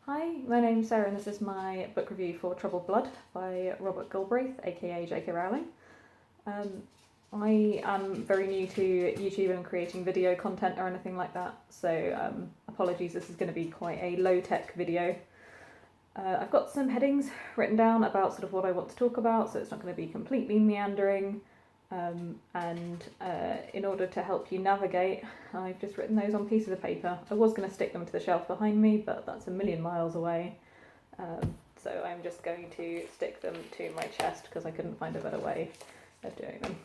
Hi, my name's Sarah and this is my book review for Troubled Blood by Robert Galbraith, aka JK Rowling. I am very new to YouTube and creating video content or anything like that, so apologies, this is going to be quite a low-tech video. I've got some headings written down about sort of what I want to talk about, so it's not going to be completely meandering. In order to help you navigate, I've just written those on pieces of paper. I was going to stick them to the shelf behind me, but that's a million miles away. So I'm just going to stick them to my chest because I couldn't find a better way of doing them.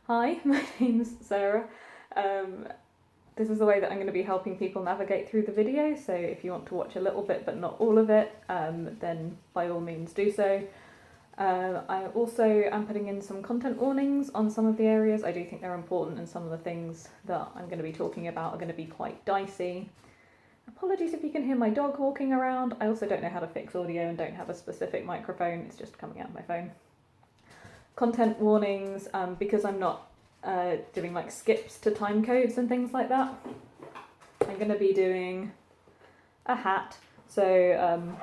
Hi, my name's Sarah. This is the way that I'm going to be helping people navigate through the video, so if you want to watch a little bit but not all of it, then by all means do so. I also am putting in some content warnings on some of the areas. I do think they're important, and some of the things that I'm going to be talking about are going to be quite dicey. Apologies if you can hear my dog walking around. I also don't know how to fix audio and don't have a specific microphone, it's just coming out of my phone. Content warnings, because I'm not doing like skips to time codes and things like that. I'm going to be doing a hat, so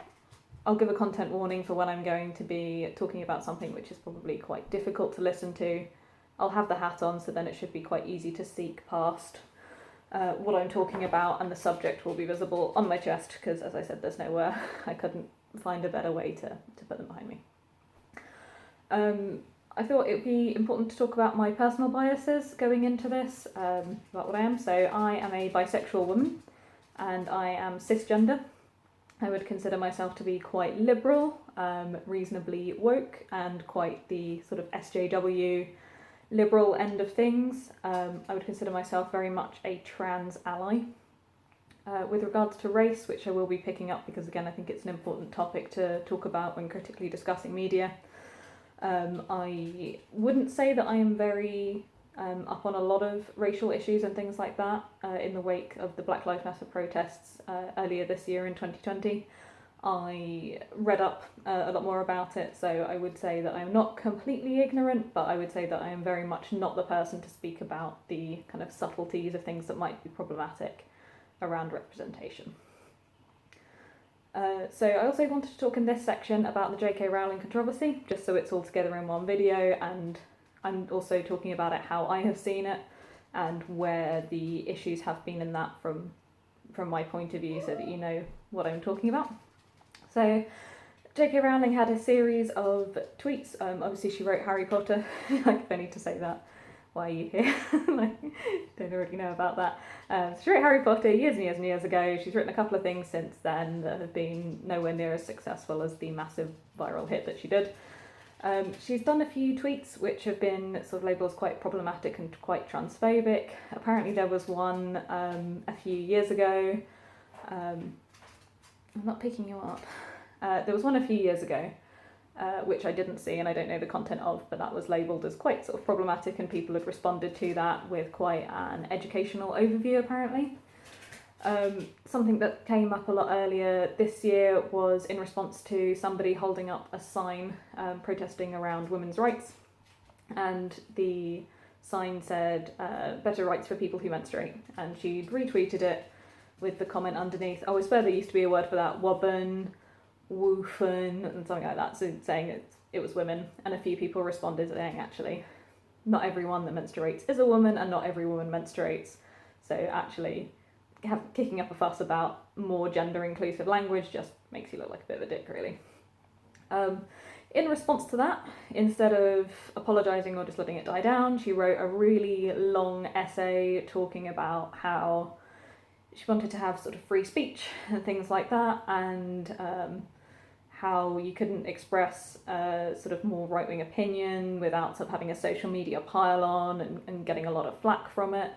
I'll give a content warning for when I'm going to be talking about something which is probably quite difficult to listen to. I'll have the hat on, so then it should be quite easy to seek past what I'm talking about, and the subject will be visible on my chest because, as I said, there's nowhere. I couldn't find a better way to put them behind me. I thought it would be important to talk about my personal biases going into this, about what I am. So I am a bisexual woman and I am cisgender. I would consider myself to be quite liberal, reasonably woke, and quite the sort of SJW liberal end of things. I would consider myself very much a trans ally. With regards to race, which I will be picking up because, again, I think it's an important topic to talk about when critically discussing media. I wouldn't say that I am very up on a lot of racial issues and things like that in the wake of the Black Lives Matter protests earlier this year in 2020. I read up a lot more about it, so I would say that I'm not completely ignorant, but I would say that I am very much not the person to speak about the kind of subtleties of things that might be problematic around representation. So I also wanted to talk in this section about the JK Rowling controversy, just so it's all together in one video, and I'm also talking about it how I have seen it and where the issues have been in that from my point of view, so that you know what I'm talking about. So JK Rowling had a series of tweets. Obviously she wrote Harry Potter. Like, if I need to say that, why are you here? Like, don't already know about that. So she wrote Harry Potter years and years and years ago. She's written a couple of things since then that have been nowhere near as successful as the massive viral hit that she did. She's done a few tweets which have been sort of labelled as quite problematic and quite transphobic. Apparently there was one a few years ago. I'm not picking you up. There was one a few years ago which I didn't see and I don't know the content of, but that was labelled as quite sort of problematic, and people had responded to that with quite an educational overview apparently. Something that came up a lot earlier this year was in response to somebody holding up a sign protesting around women's rights, and the sign said better rights for people who menstruate, and she'd retweeted it with the comment underneath, oh, I swear there used to be a word for that, wobbin, woofin, and something like that, so saying it was women, and a few people responded saying actually not everyone that menstruates is a woman and not every woman menstruates, so actually kicking up a fuss about more gender inclusive language just makes you look like a bit of a dick, really. In response to that, instead of apologising or just letting it die down, she wrote a really long essay talking about how she wanted to have sort of free speech and things like that, and how you couldn't express sort of more right-wing opinion without sort of having a social media pile-on and getting a lot of flack from it.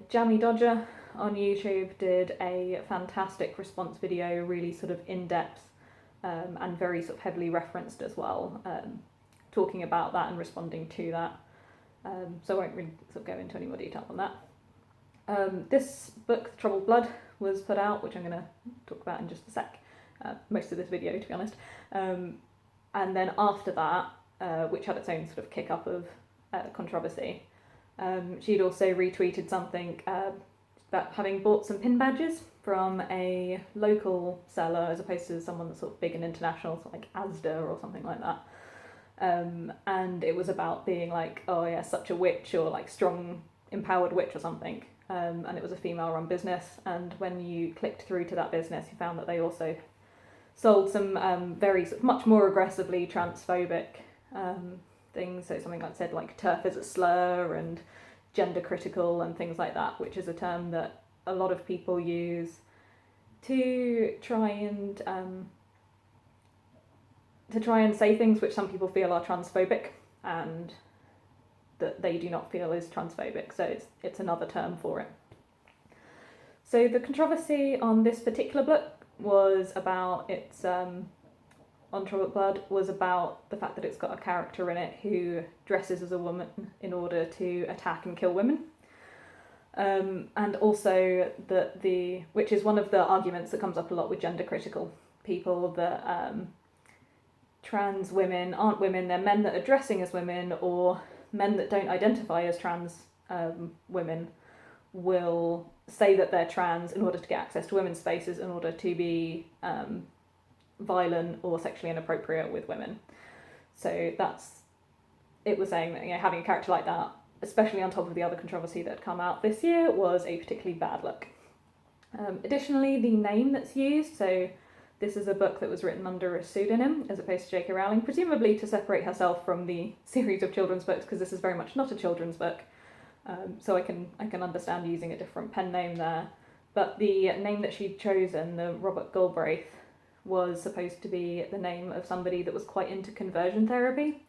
Jammy Dodger on YouTube did a fantastic response video, really sort of in-depth and very sort of heavily referenced as well, talking about that and responding to that. So I won't really sort of go into any more detail on that. This book, Troubled Blood, was put out, which I'm going to talk about in just a sec, most of this video to be honest. And then after that, which had its own sort of kick-up of controversy, she'd also retweeted something about having bought some pin badges from a local seller as opposed to someone that's sort of big and international, sort of like Asda or something like that. And it was about being like, oh yeah, such a witch, or like strong, empowered witch or something. And it was a female-run business. And when you clicked through to that business, you found that they also sold some very much more aggressively transphobic things. So something like said like turf is a slur and gender critical and things like that, which is a term that a lot of people use to try and say things which some people feel are transphobic and that they do not feel is transphobic. So it's another term for it. So the controversy on this particular book was about its on Troubled Blood was about the fact that it's got a character in it who dresses as a woman in order to attack and kill women. And also that which is one of the arguments that comes up a lot with gender critical people, that trans women aren't women, they're men that are dressing as women, or men that don't identify as trans women will say that they're trans in order to get access to women's spaces, in order to be violent or sexually inappropriate with women. So it was saying that, you know, having a character like that, especially on top of the other controversy that had come out this year, was a particularly bad look. Additionally, the name that's used, so this is a book that was written under a pseudonym as opposed to JK Rowling, presumably to separate herself from the series of children's books, because this is very much not a children's book. So I can understand using a different pen name there. But the name that she'd chosen, the Robert Galbraith, was supposed to be the name of somebody that was quite into conversion therapy.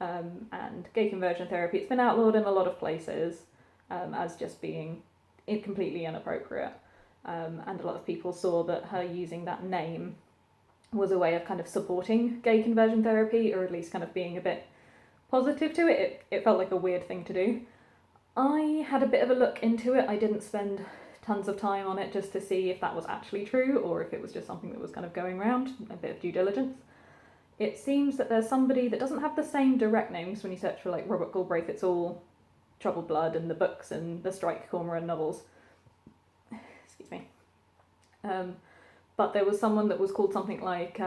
And gay conversion therapy, it's been outlawed in a lot of places as just being completely inappropriate. And a lot of people saw that her using that name was a way of kind of supporting gay conversion therapy, or at least kind of being a bit positive to it. It felt like a weird thing to do. I had a bit of a look into it. I didn't spend tons of time on it just to see if that was actually true or if it was just something that was kind of going around, a bit of due diligence. It seems that there's somebody that doesn't have the same direct names. When you search for like Robert Galbraith, it's all Troubled Blood and the books and the Strike Cormoran novels. Excuse me. But there was someone that was called something like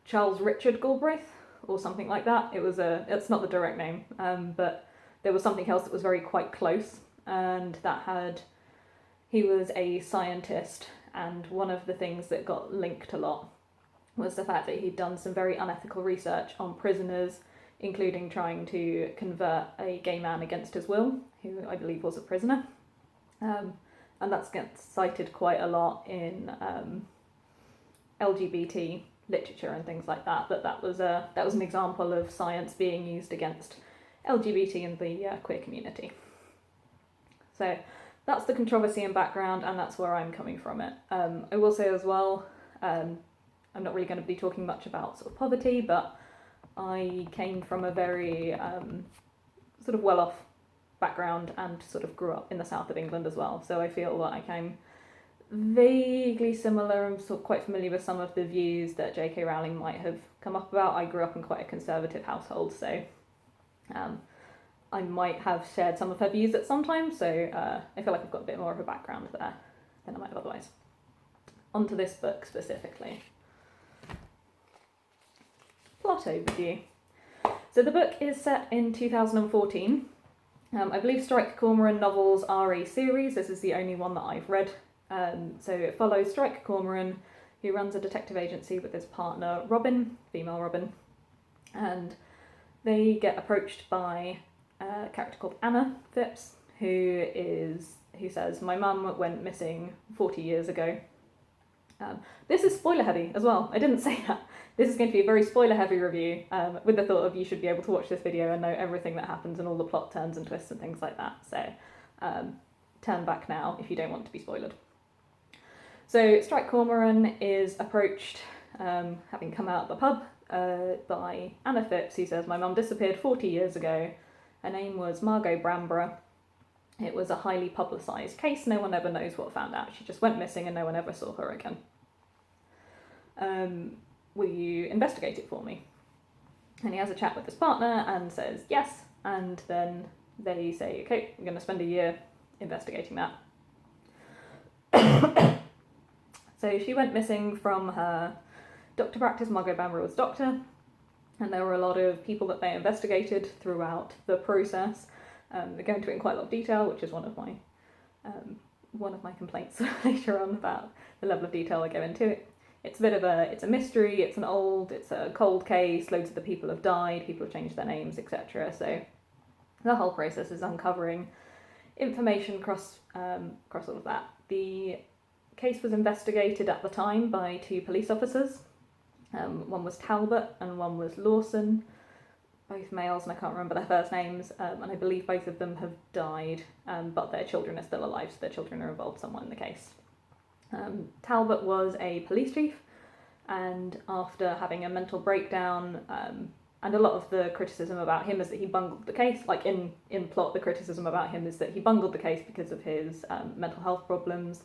Charles Richard Galbraith or something like that. It's not the direct name, but there was something else that was quite close, and he was a scientist, and one of the things that got linked a lot was the fact that he'd done some very unethical research on prisoners, including trying to convert a gay man against his will, who I believe was a prisoner. And that gets cited quite a lot in LGBT literature and things like that. That was an example of science being used against LGBT and the queer community. So that's the controversy and background, and that's where I'm coming from it. I will say as well, I'm not really going to be talking much about sort of poverty, but I came from a very sort of well-off background and sort of grew up in the south of England as well. So I feel like I'm vaguely similar. I'm sort of quite familiar with some of the views that JK Rowling might have come up about. I grew up in quite a conservative household, so I might have shared some of her views at some time, so I feel like I've got a bit more of a background there than I might have otherwise. Onto this book specifically. Plot overview. So the book is set in 2014. I believe Strike Cormoran novels are a series. This is the only one that I've read. So it follows Strike Cormoran, who runs a detective agency with his partner Robin, female Robin, and they get approached by a character called Anna Phipps, who says, "My mum went missing 40 years ago." This is spoiler heavy as well. I didn't say that. This is going to be a very spoiler heavy review, with the thought of you should be able to watch this video and know everything that happens and all the plot turns and twists and things like that. So turn back now if you don't want to be spoiled. So Strike Cormoran is approached, having come out of the pub, by Anna Phipps, who says, "My mum disappeared 40 years ago. Her name was Margot Bramborough. It was a highly publicised case. No one ever knows what found out. She just went missing and no one ever saw her again. Will you investigate it for me?" And he has a chat with his partner and says yes, and then they say, okay, we're going to spend a year investigating that. So she went missing from her doctor practice. Margot Bamber was doctor, and there were a lot of people that they investigated throughout the process. They go into it in quite a lot of detail, which is one of my complaints later on about the level of detail I go into it. It's a mystery, it's a cold case, loads of the people have died, people have changed their names, etc. So the whole process is uncovering information across all of that. The case was investigated at the time by 2 police officers. One was Talbot and one was Lawson, both males, and I can't remember their first names, and I believe both of them have died, but their children are still alive, so their children are involved somewhat in the case. Talbot was a police chief, and after having a mental breakdown, and a lot of the criticism about him is that he bungled the case, like in plot, the criticism about him is that he bungled the case because of his mental health problems,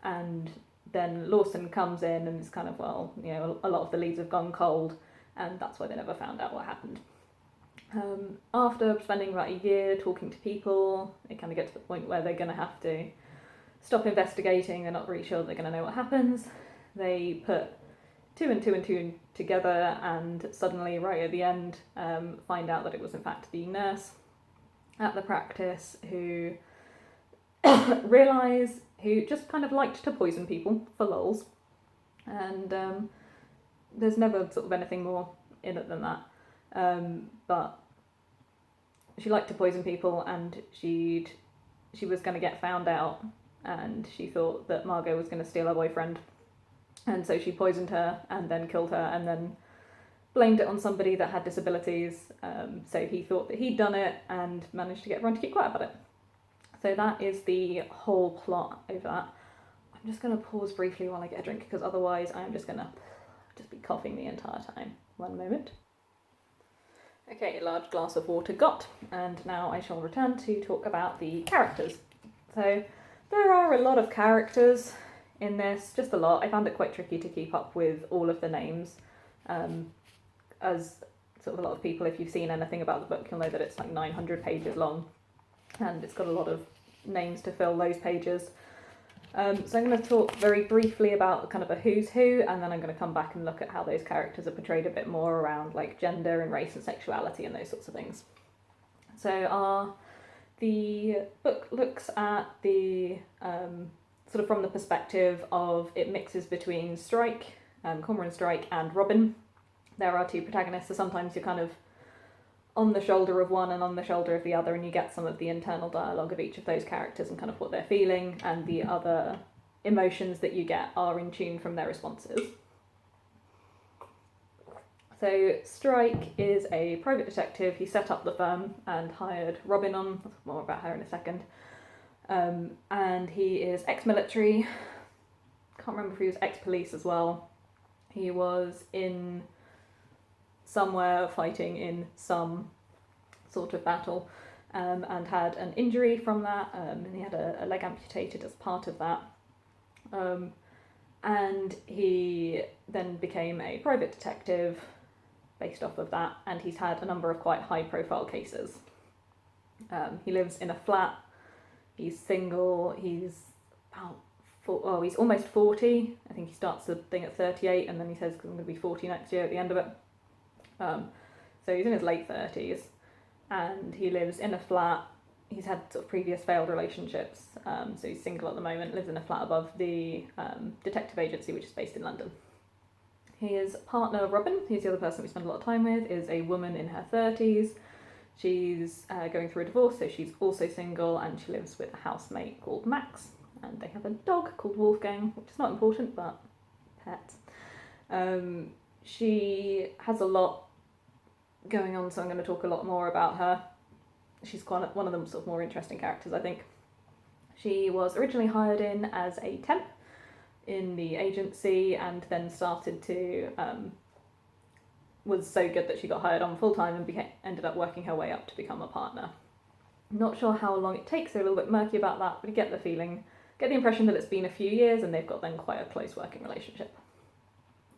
and then Lawson comes in and is kind of, well, you know, a lot of the leads have gone cold, and that's why they never found out what happened. After spending about a year talking to people, they kind of get to the point where they're going to have to stop investigating. They're not really sure they're going to know what happens. They put 2 and 2 and 2 together, and suddenly, right at the end, find out that it was in fact the nurse at the practice who who just kind of liked to poison people for lols, and there's never sort of anything more in it than that. But she liked to poison people, and she was going to get found out, and she thought that Margot was going to steal her boyfriend, and so she poisoned her and then killed her and then blamed it on somebody that had disabilities. So he thought that he'd done it and managed to get everyone to keep quiet about it. So that is the whole plot over that. I'm just going to pause briefly while I get a drink, because otherwise I'm just going to be coughing the entire time. One moment. Okay, a large glass of water got, and now I shall return to talk about the characters. So there are a lot of characters in this, just a lot. I found it quite tricky to keep up with all of the names. As sort of a lot of people, if you've seen anything about the book, you'll know that it's like 900 pages long, and it's got a lot of names to fill those pages. So I'm going to talk very briefly about kind of a who's who, and then I'm going to come back and look at how those characters are portrayed a bit more around like gender and race and sexuality and those sorts of things. So the book looks at the sort of from the perspective of, it mixes between Strike, Cormoran Strike, and Robin. There are 2 protagonists, so sometimes you're kind of on the shoulder of one and on the shoulder of the other, and you get some of the internal dialogue of each of those characters and kind of what they're feeling, and the other emotions that you get are in tune from their responses. So Strike is a private detective. He set up the firm and hired Robin on. I'll talk more about her in a second. And he is ex-military. Can't remember if he was ex-police as well. He was in somewhere fighting in some sort of battle, and had an injury from that, and he had a leg amputated as part of that. And he then became a private detective based off of that, and he's had a number of quite high profile cases. He lives in a flat, he's single, he's he's almost 40. I think he starts the thing at 38, and then he says, 'cause I'm going to be 40 next year at the end of it. So he's in his late 30s, and he lives in a flat. He's had sort of previous failed relationships, so he's single at the moment, lives in a flat above the detective agency, which is based in London. His partner, Robin, who's the other person we spend a lot of time with, is a woman in her 30s. She's going through a divorce, so she's also single, and she lives with a housemate called Max, and they have a dog called Wolfgang, which is not important, but pet. She has a lot going on, so I'm going to talk a lot more about her. She's quite one of the sort of more interesting characters, I think. She was originally hired in as a temp in the agency, and then started to was so good that she got hired on full time and ended up working her way up to become a partner. Not sure how long it takes, they're a little bit murky about that, but you get the impression that it's been a few years, and they've got then quite a close working relationship.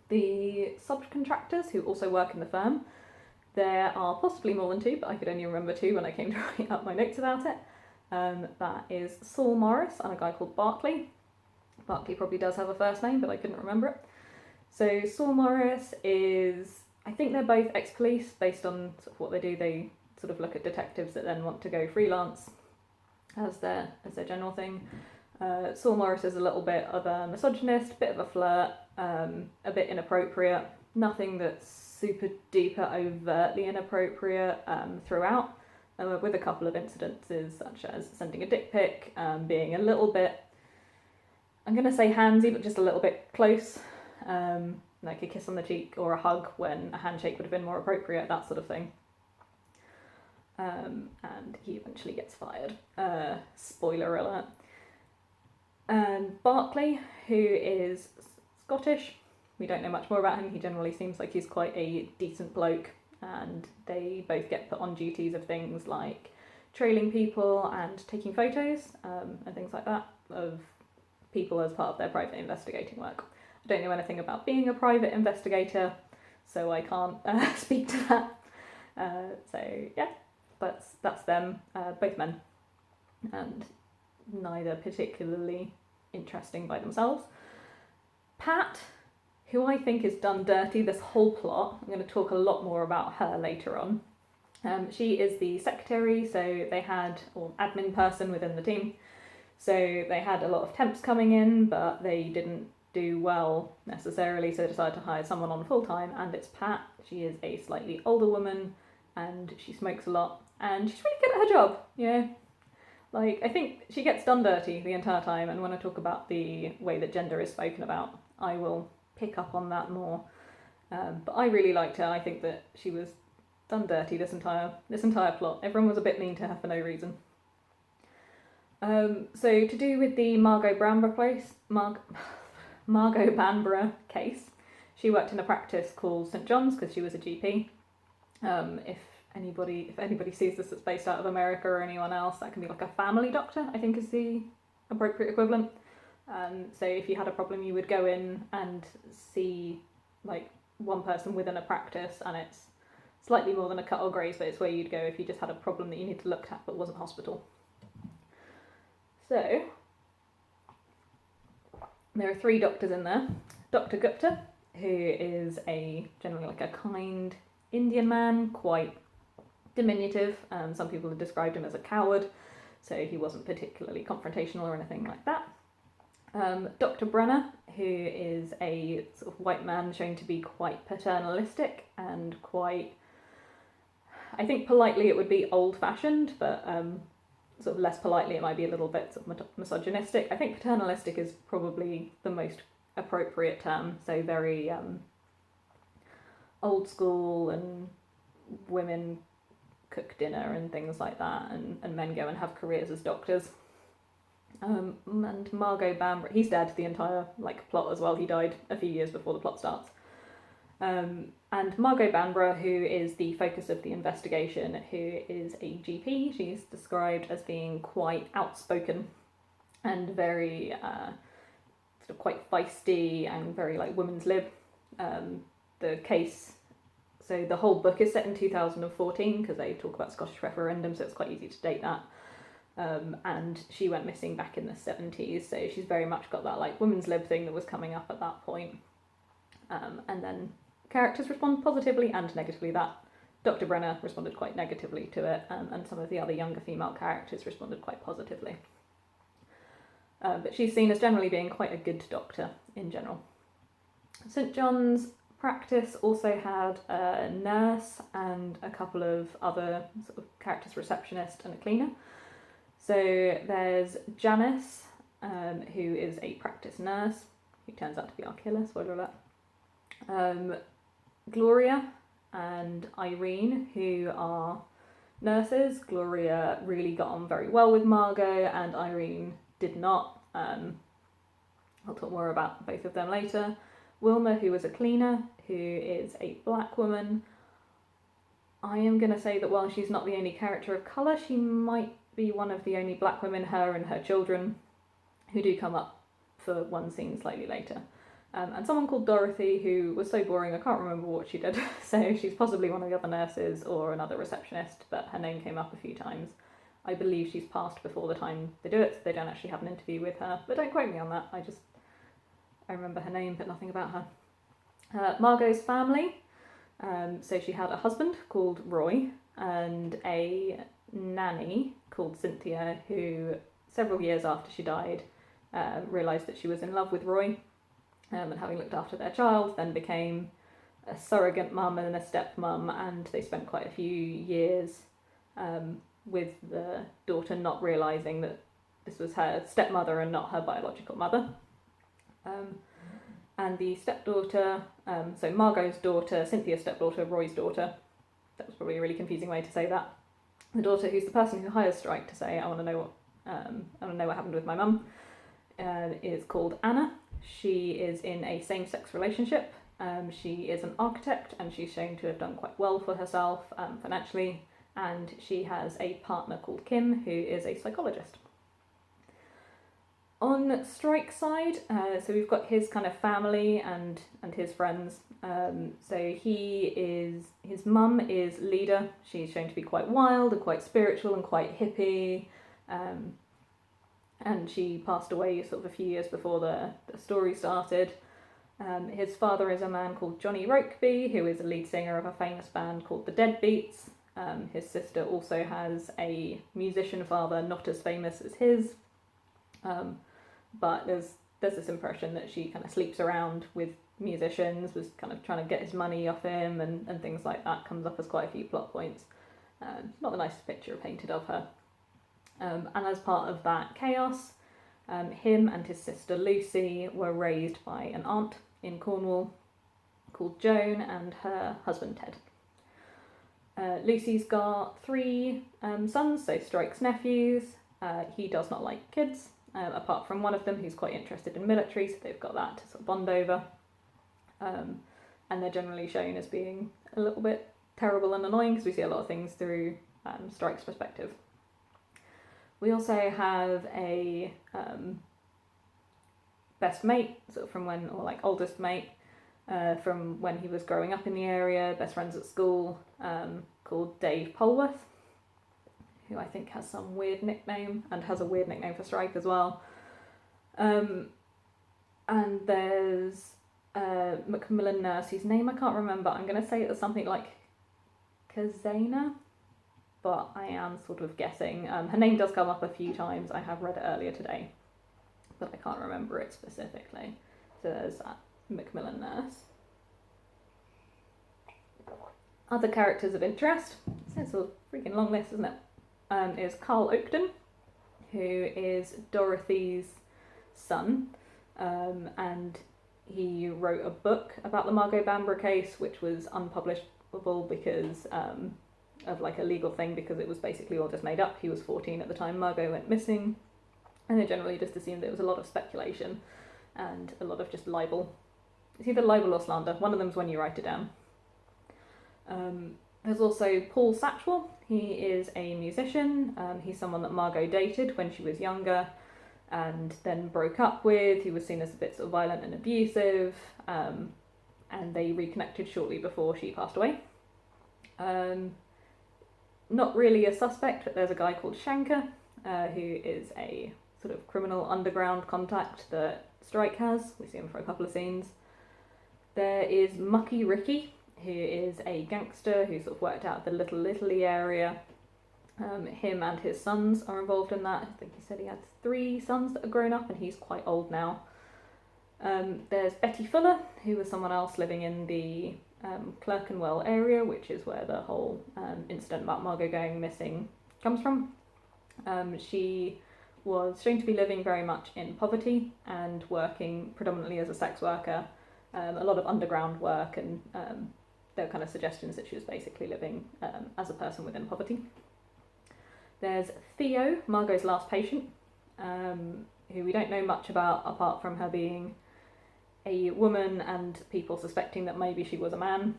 The subcontractors who also work in the firm, there are possibly more than 2, but I could only remember 2 when I came to write up my notes about it. That is Saul Morris and a guy called Barclay. Barclay probably does have a first name, but I couldn't remember it. So Saul Morris is, I think they're both ex-police based on sort of what they do. They sort of look at detectives that then want to go freelance as their general thing. Saul Morris is a little bit of a misogynist, bit of a flirt, a bit inappropriate. Nothing that's super duper overtly inappropriate throughout, with a couple of incidences such as sending a dick pic, being a little bit, I'm going to say handsy, but just a little bit close, like a kiss on the cheek or a hug when a handshake would have been more appropriate, that sort of thing. And he eventually gets fired. Spoiler alert. And Barclay, who is Scottish, we don't know much more about him. He generally seems like he's quite a decent bloke, and they both get put on duties of things like trailing people and taking photos and things like that of people as part of their private investigating work. I don't know anything about being a private investigator, so I can't speak to that. So yeah, that's them, both men, and neither particularly interesting by themselves. Pat, who I think is done dirty this whole plot. I'm going to talk a lot more about her later on. She is the secretary, so they had, or admin person within the team. So they had a lot of temps coming in, but they didn't do well necessarily, so they decided to hire someone on full time, and it's Pat. She is a slightly older woman, and she smokes a lot, and she's really good at her job, you know? Like, I think she gets done dirty the entire time, and when I talk about the way that gender is spoken about, I will pick up on that more. But I really liked her. I think that she was done dirty this entire plot. Everyone was a bit mean to her for no reason. So to do with the Margot Banborough case, she worked in a practice called St John's because she was a GP. If anybody sees this that's based out of America or anyone else, that can be like a family doctor, I think is the appropriate equivalent. So if you had a problem, you would go in and see like one person within a practice, and it's slightly more than a cut or graze, but it's where you'd go if you just had a problem that you needed to look at but wasn't hospital. So there are 3 doctors in there. Dr. Gupta, who is generally like a kind Indian man, quite diminutive. Some people have described him as a coward, so he wasn't particularly confrontational or anything like that. Dr. Brenner, who is a sort of white man shown to be quite paternalistic and quite, I think politely it would be old-fashioned, but sort of less politely it might be a little bit sort of misogynistic. I think paternalistic is probably the most appropriate term, so very old school, and women cook dinner and things like that, and men go and have careers as doctors. And Margot Banborough, he's dead the entire plot as well. He died a few years before the plot starts. And Margot Banborough, who is the focus of the investigation, who is a GP, she's described as being quite outspoken and very sort of quite feisty and very women's lib. The case, so the whole book is set in 2014 because they talk about Scottish referendum, so it's quite easy to date that. And she went missing back in the 70s, so she's very much got that women's lib thing that was coming up at that point. And then characters respond positively and negatively. That Dr. Brenner responded quite negatively to it, and some of the other younger female characters responded quite positively. But she's seen as generally being quite a good doctor in general. St John's practice also had a nurse and a couple of other sort of characters, receptionist and a cleaner. So there's Janice, who is a practice nurse, who turns out to be our killer, spoiler alert. Gloria and Irene, who are nurses. Gloria really got on very well with Margot, and Irene did not. I'll talk more about both of them later. Wilma, who was a cleaner, who is a black woman. I am going to say that while she's not the only character of colour, she might be one of the only black women, her and her children, who do come up for one scene slightly later. And someone called Dorothy, who was so boring I can't remember what she did, so she's possibly one of the other nurses or another receptionist, but her name came up a few times. I believe she's passed before the time they do it, so they don't actually have an interview with her, but don't quote me on that, I just I remember her name, but nothing about her. Margot's family. So she had a husband called Roy and a nanny called Cynthia, who several years after she died realised that she was in love with Roy, and having looked after their child, then became a surrogate mum and a stepmum, and they spent quite a few years with the daughter not realising that this was her stepmother and not her biological mother. And the stepdaughter, so Margot's daughter, Cynthia's stepdaughter, Roy's daughter, that was probably a really confusing way to say that. The daughter, who's the person who hires Strike to say, I want to know what happened with my mum, is called Anna. She is in a same-sex relationship. She is an architect, and she's shown to have done quite well for herself financially, and she has a partner called Kim, who is a psychologist. On Strike's side, so we've got his kind of family and his friends. So his mum is Leda. She's shown to be quite wild and quite spiritual and quite hippie. And she passed away sort of a few years before the story started. His father is a man called Johnny Rokeby, who is a lead singer of a famous band called the Deadbeats. His sister also has a musician father, not as famous as his. But there's this impression that she kind of sleeps around with musicians, was kind of trying to get his money off him, and things like that comes up as quite a few plot points. Not the nicest picture painted of her. And as part of that chaos, him and his sister Lucy were raised by an aunt in Cornwall called Joan and her husband Ted. Lucy's got 3 sons, so Strike's nephews. He does not like kids. Apart from one of them who's quite interested in military, so they've got that to sort of bond over. And they're generally shown as being a little bit terrible and annoying, because we see a lot of things through Strike's perspective. We also have a best mate, sort of from when, or like oldest mate, from when he was growing up in the area, best friends at school, called Dave Polworth, who I think has some weird nickname, and has a weird nickname for Strike as well. And there's Macmillan nurse, whose name I can't remember. I'm going to say it was something like Kazana, but I am sort of guessing. Her name does come up a few times. I have read it earlier today, but I can't remember it specifically. So there's that Macmillan nurse. Other characters of interest, so it's a freaking long list, isn't it? Is Carl Oakden, who is Dorothy's son, and he wrote a book about the Margot Bamborough case, which was unpublishable because of like a legal thing, because it was basically all just made up. He was 14 at the time Margot went missing, and they generally just assumed there was a lot of speculation and a lot of just libel. It's either libel or slander. One of them's when you write it down. There's also Paul Satchwell. He is a musician. He's someone that Margot dated when she was younger and then broke up with. He was seen as a bit sort of violent and abusive, and they reconnected shortly before she passed away. Not really a suspect, but there's a guy called Shanker, who is a sort of criminal underground contact that Strike has. We see him for a couple of scenes. There is Mucky Ricky, who is a gangster who sort of worked out the Little Italy area. Him and his sons are involved in that. I think he said he had 3 sons that are grown up, and he's quite old now. There's Betty Fuller, who was someone else living in the Clerkenwell area, which is where the whole incident about Margot going missing comes from. She was shown to be living very much in poverty and working predominantly as a sex worker, a lot of underground work, and there were kind of suggestions that she was basically living as a person within poverty. There's Theo, Margot's last patient, who we don't know much about apart from her being a woman and people suspecting that maybe she was a man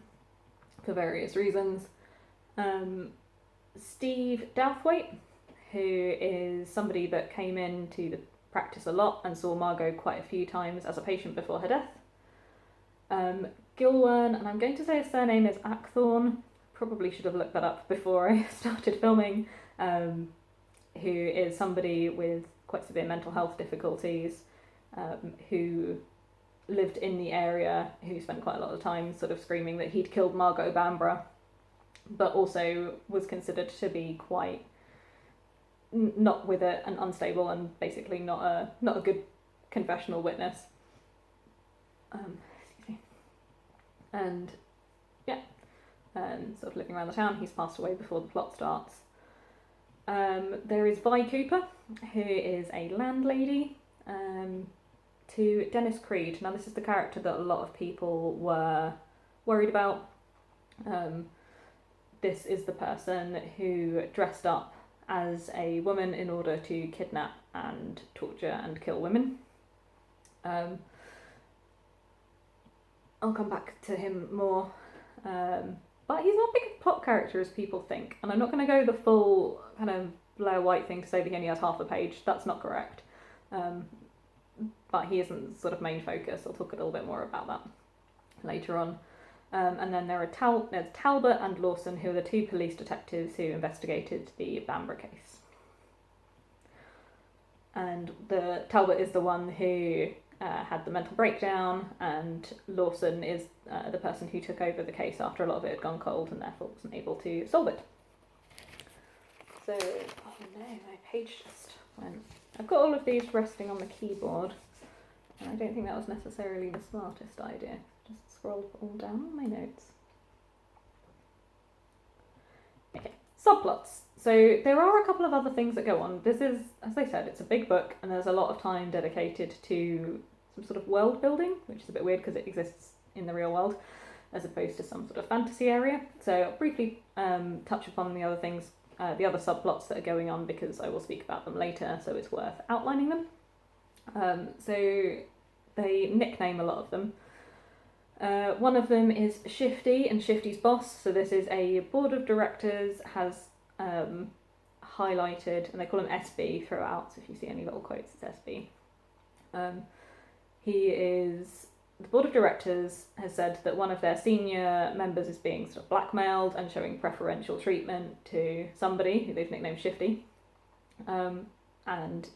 for various reasons. Steve Douthwaite, who is somebody that came into the practice a lot and saw Margot quite a few times as a patient before her death. Gilwern, and I'm going to say his surname is Ackthorne, probably should have looked that up before I started filming, who is somebody with quite severe mental health difficulties, who lived in the area, who spent quite a lot of time sort of screaming that he'd killed Margot Bamborough, but also was considered to be quite not with it and unstable and basically not a good confessional witness. Excuse me. And yeah, and sort of living around the town. He's passed away before the plot starts. There is Vi Cooper, who is a landlady to Dennis Creed. Now, this is the character that a lot of people were worried about. This is the person who dressed up as a woman in order to kidnap and torture and kill women. I'll come back to him more. But he's not a big plot character as people think. And I'm not going to go the full kind of Blair White thing to say that he only has half a page. That's not correct. But he isn't sort of main focus. I'll talk a little bit more about that later on. And then there's Talbot and Lawson, who are the two police detectives who investigated the Bamborough case. And Talbot is the one who had the mental breakdown, and Lawson is the person who took over the case after a lot of it had gone cold and therefore wasn't able to solve it. So, oh no, my page just went. I've got all of these resting on the keyboard, and I don't think that was necessarily the smartest idea. Just scroll all down on my notes. Okay, subplots. So there are a couple of other things that go on. This is, as I said, it's a big book, and there's a lot of time dedicated to some sort of world building, which is a bit weird because it exists in the real world, as opposed to some sort of fantasy area. So I'll briefly touch upon the other things, the other subplots that are going on, because I will speak about them later, so it's worth outlining them. So they nickname a lot of them. One of them is Shifty and Shifty's boss. So this is a board of directors, has highlighted, and they call him SB throughout, so if you see any little quotes, it's SB. The board of directors has said that one of their senior members is being sort of blackmailed and showing preferential treatment to somebody who they've nicknamed Shifty. And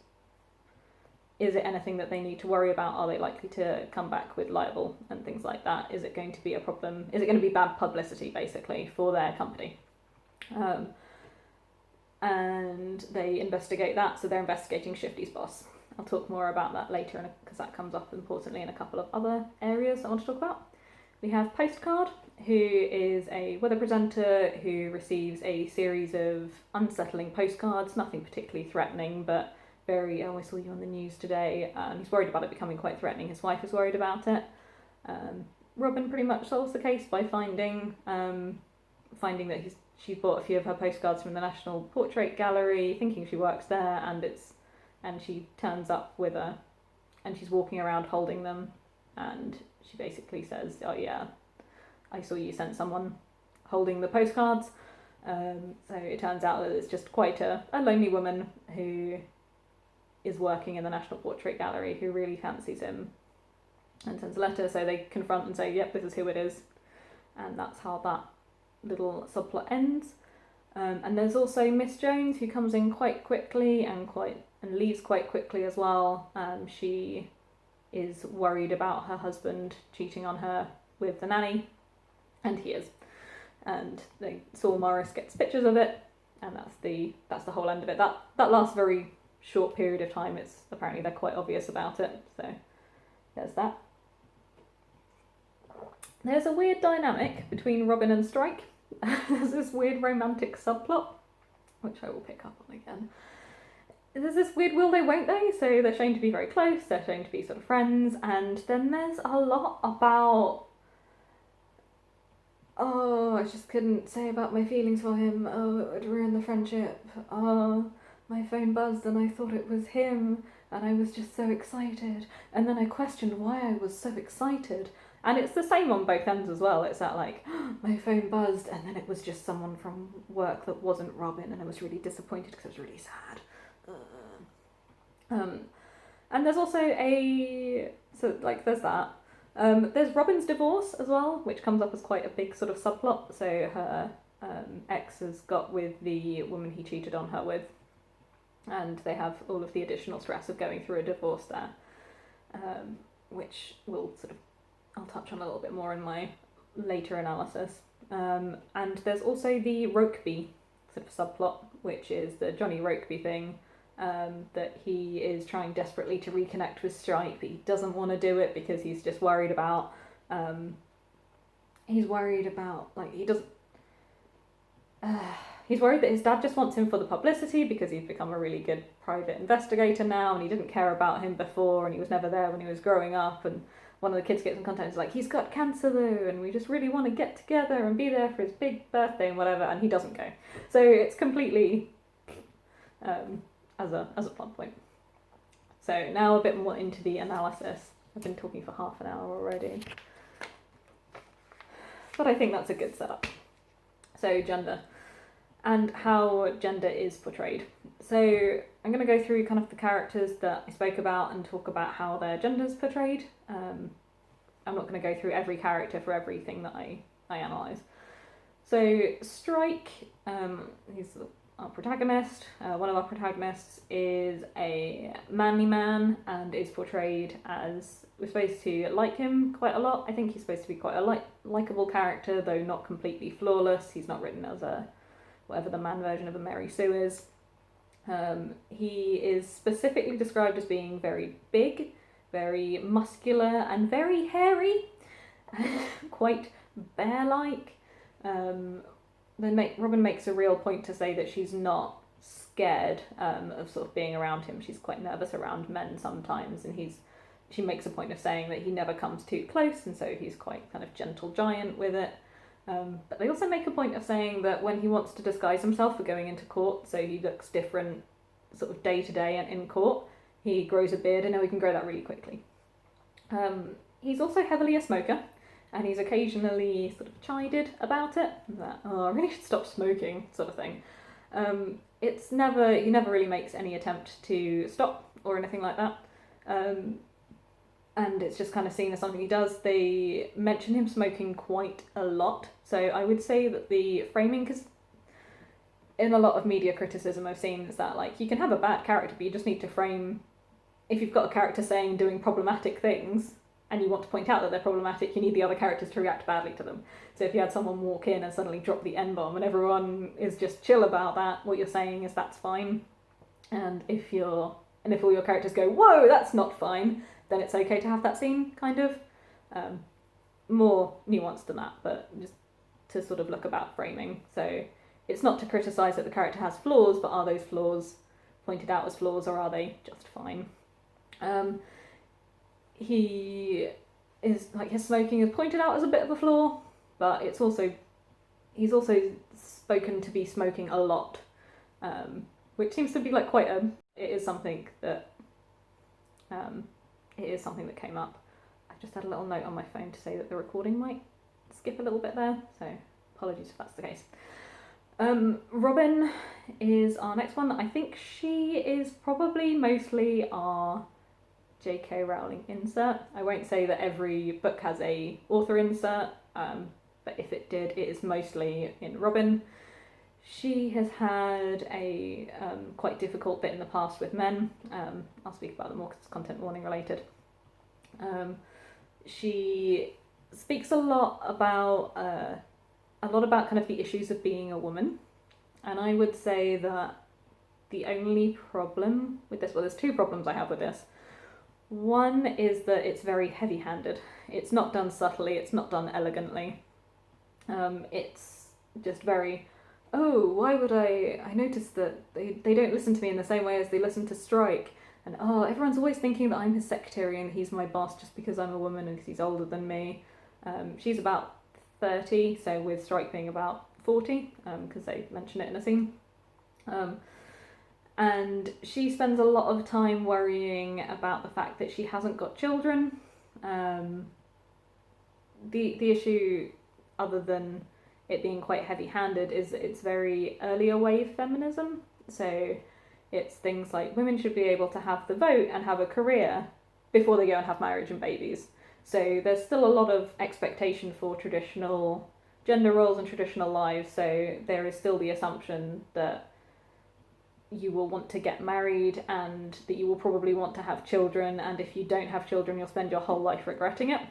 is it anything that they need to worry about? Are they likely to come back with libel and things like that? Is it going to be a problem? Is it going to be bad publicity, basically, for their company? And they investigate that, so they're investigating Shifty's boss. I'll talk more about that later, because that comes up importantly in a couple of other areas I want to talk about. We have Postcard, who is a weather presenter who receives a series of unsettling postcards, nothing particularly threatening, but very, oh, I saw you on the news today. He's worried about it becoming quite threatening. His wife is worried about it. Robin pretty much solves the case by finding that she bought a few of her postcards from the National Portrait Gallery, thinking she works there, and she turns up with her, and she's walking around holding them, and she basically says, oh yeah, I saw you sent someone holding the postcards. So it turns out that it's just quite a lonely woman who is working in the National Portrait Gallery who really fancies him and sends a letter, so they confront and say, yep, this is who it is. And that's how that little subplot ends. And there's also Miss Jones, who comes in quite quickly and leaves quite quickly as well. She is worried about her husband cheating on her with the nanny, and he is. And Saul Morris gets pictures of it, and that's the whole end of it. That lasts a very short period of time. It's apparently they're quite obvious about it, so there's that. There's a weird dynamic between Robin and Strike. There's this weird romantic subplot, which I will pick up on again. There's this weird will they won't they, so they're shown to be very close, they're shown to be sort of friends, and then there's a lot about, oh, I just couldn't say about my feelings for him, oh, it would ruin the friendship, oh, my phone buzzed and I thought it was him, and I was just so excited, and then I questioned why I was so excited. And it's the same on both ends as well. It's that like, my phone buzzed and then it was just someone from work that wasn't Robin, and I was really disappointed because I was really sad. And there's also there's that. There's Robin's divorce as well, which comes up as quite a big sort of subplot. So her ex has got with the woman he cheated on her with, and they have all of the additional stress of going through a divorce there. which I'll touch on a little bit more in my later analysis. And there's also the Rokeby sort of subplot, which is the Johnny Rokeby thing, that he is trying desperately to reconnect with Strike, but he doesn't want to do it because he's just worried about, he's worried that his dad just wants him for the publicity because he's become a really good private investigator now, and he didn't care about him before, and he was never there when he was growing up, and one of the kids gets in contact and is like, he's got cancer though, and we just really want to get together and be there for his big birthday and whatever, and he doesn't go. So it's completely as a plot point. So now a bit more into the analysis. I've been talking for half an hour already, but I think that's a good setup. So gender, and how gender is portrayed. So I'm going to go through kind of the characters that I spoke about and talk about how their gender's portrayed. I'm not going to go through every character for everything that I analyse. So Strike, he's our protagonist. One of our protagonists is a manly man and is portrayed as, we're supposed to like him quite a lot. I think he's supposed to be quite a likeable character, though not completely flawless. He's not written as whatever the man version of a Mary Sue is. He is specifically described as being very big, very muscular, and very hairy, quite bear-like. Robin makes a real point to say that she's not scared of sort of being around him. She's quite nervous around men sometimes, and she makes a point of saying that he never comes too close, and so he's quite kind of gentle giant with it. But they also make a point of saying that when he wants to disguise himself for going into court, so he looks different sort of day to day and in court, he grows a beard, and now he can grow that really quickly. He's also heavily a smoker, and he's occasionally sort of chided about it, that, oh, I really should stop smoking, sort of thing. He never really makes any attempt to stop or anything like that. And it's just kind of seen as something he does. They mention him smoking quite a lot. So I would say that the framing, because in a lot of media criticism I've seen is that, like, you can have a bad character, but you just need to frame, if you've got a character doing problematic things, and you want to point out that they're problematic, you need the other characters to react badly to them. So if you had someone walk in and suddenly drop the N-bomb and everyone is just chill about that, what you're saying is that's fine. And if all your characters go, whoa, that's not fine, then it's okay to have that scene, kind of. More nuanced than that, but just to sort of look about framing. So it's not to criticise that the character has flaws, but are those flaws pointed out as flaws, or are they just fine? He is, like, his smoking is pointed out as a bit of a flaw, but he's also spoken to be smoking a lot, which seems to be like it is something that came up. I've just had a little note on my phone to say that the recording might skip a little bit there, so apologies if that's the case. Robin is our next one. I think she is probably mostly our JK Rowling insert. I won't say that every book has a author insert, but if it did, it is mostly in Robin. She has had a quite difficult bit in the past with men. I'll speak about them more because it's content warning related. She speaks a lot about kind of the issues of being a woman, and I would say that the only problem with this, well, there's two problems I have with this. One is that it's very heavy-handed. It's not done subtly, it's not done elegantly. It's just very, oh, why would I noticed that they don't listen to me in the same way as they listen to Strike. And, oh, everyone's always thinking that I'm his secretary and he's my boss just because I'm a woman and because he's older than me. She's about 30, so with Strike being about 40, because they mention it in a scene. And she spends a lot of time worrying about the fact that she hasn't got children. The issue, other than it being quite heavy-handed, is that it's very earlier wave feminism. So it's things like women should be able to have the vote and have a career before they go and have marriage and babies. So there's still a lot of expectation for traditional gender roles and traditional lives. So there is still the assumption that you will want to get married and that you will probably want to have children, and if you don't have children, you'll spend your whole life regretting it.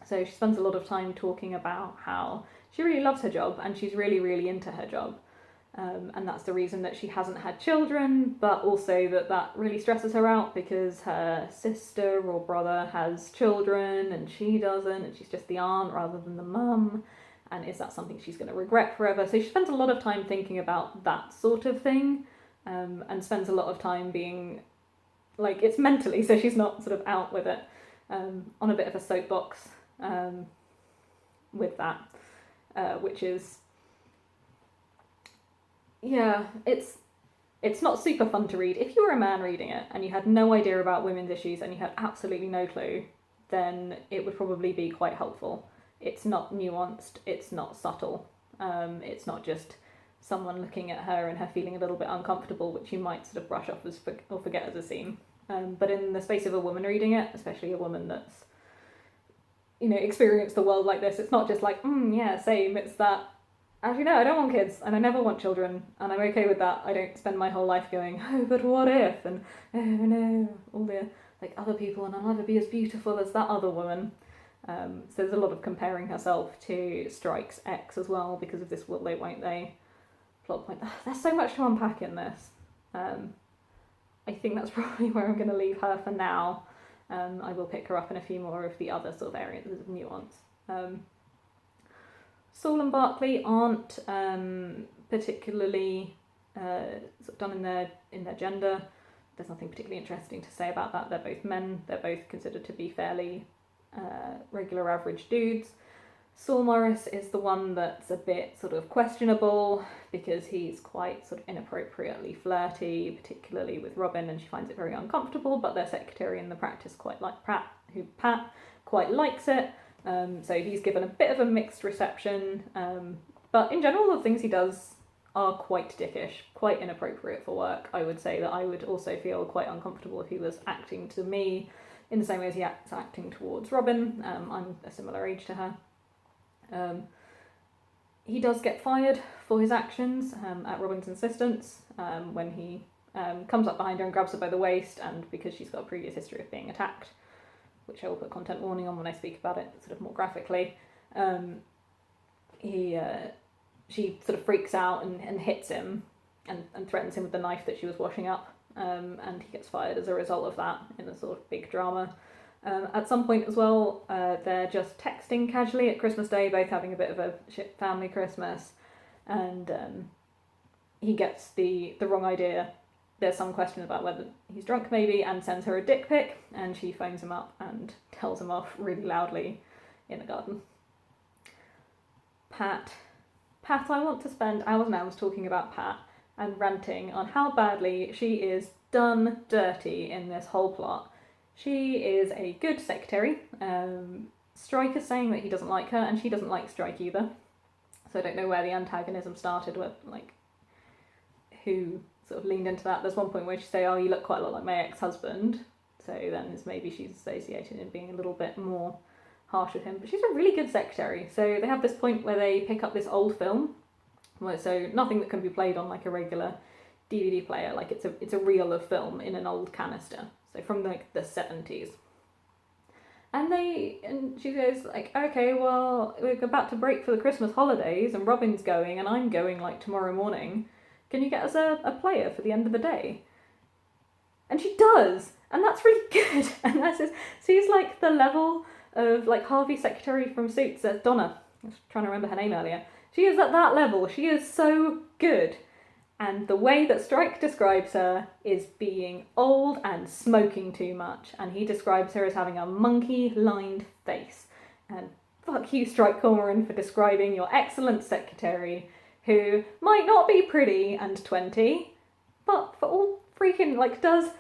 So she spends a lot of time talking about how she really loves her job and she's really, really into her job. And that's the reason that she hasn't had children, but also that really stresses her out because her sister or brother has children and she doesn't, and she's just the aunt rather than the mum. And is that something she's going to regret forever? So she spends a lot of time thinking about that sort of thing, and spends a lot of time being, like, it's mentally, so she's not sort of out with it, on a bit of a soapbox with that, which is, yeah, it's not super fun to read. If you were a man reading it and you had no idea about women's issues and you had absolutely no clue, then it would probably be quite helpful. It's not nuanced, it's not subtle, it's not just someone looking at her and her feeling a little bit uncomfortable, which you might sort of brush off or forget as a scene. But in the space of a woman reading it, especially a woman that's, experienced the world like this, it's not just like, yeah, same, it's that, actually no, I don't want kids, and I never want children, and I'm okay with that. I don't spend my whole life going, oh, but what if, and oh no, all the, other people, and I'll never be as beautiful as that other woman. So there's a lot of comparing herself to Strike's ex as well, because of this will they, won't they plot point. There's so much to unpack in this. I think that's probably where I'm going to leave her for now. I will pick her up in a few more of the other sort of areas of nuance. Saul and Barclay aren't particularly sort of done in their gender. There's nothing particularly interesting to say about that. They're both men. They're both considered to be fairly regular average dudes. Saul Morris is the one that's a bit sort of questionable because he's quite sort of inappropriately flirty, particularly with Robin, and she finds it very uncomfortable, but their secretary in the practice quite like Pat quite likes it. So he's given a bit of a mixed reception, but in general the things he does are quite dickish, quite inappropriate for work. I would say that I would also feel quite uncomfortable if he was acting to me in the same way as he acts acting towards Robin. I'm a similar age to her. He does get fired for his actions at Robin's insistence when he comes up behind her and grabs her by the waist, and because she's got a previous history of being attacked, which I will put content warning on when I speak about it sort of more graphically, she sort of freaks out and hits him and threatens him with the knife that she was washing up, and he gets fired as a result of that in a sort of big drama. At some point as well, they're just texting casually at Christmas Day, both having a bit of a shit family Christmas, and he gets the wrong idea. There's some question about whether he's drunk maybe, and sends her a dick pic, and she phones him up and tells him off really loudly in the garden. Pat, I want to spend hours and hours talking about Pat and ranting on how badly she is done dirty in this whole plot. She is a good secretary. Strike is saying that he doesn't like her, and she doesn't like Strike either. So I don't know where the antagonism started, who sort of leaned into that. There's one point where she say, oh, you look quite a lot like my ex-husband. So then maybe she's associated in being a little bit more harsh with him. But she's a really good secretary. So they have this point where they pick up this old film. So nothing that can be played on a regular DVD player. It's a reel of film in an old canister. So from the 70s. And she goes okay, well, we're about to break for the Christmas holidays and Robin's going and I'm going tomorrow morning. Can you get us a player for the end of the day? And she does, and that's really good. And she's the level of Harvey's secretary from Suits, Donna. I was trying to remember her name earlier. She is at that level. She is so good. And the way that Strike describes her is being old and smoking too much. And he describes her as having a monkey-lined face. And fuck you, Strike Cormoran, for describing your excellent secretary, who might not be pretty and 20, but for all freaking, does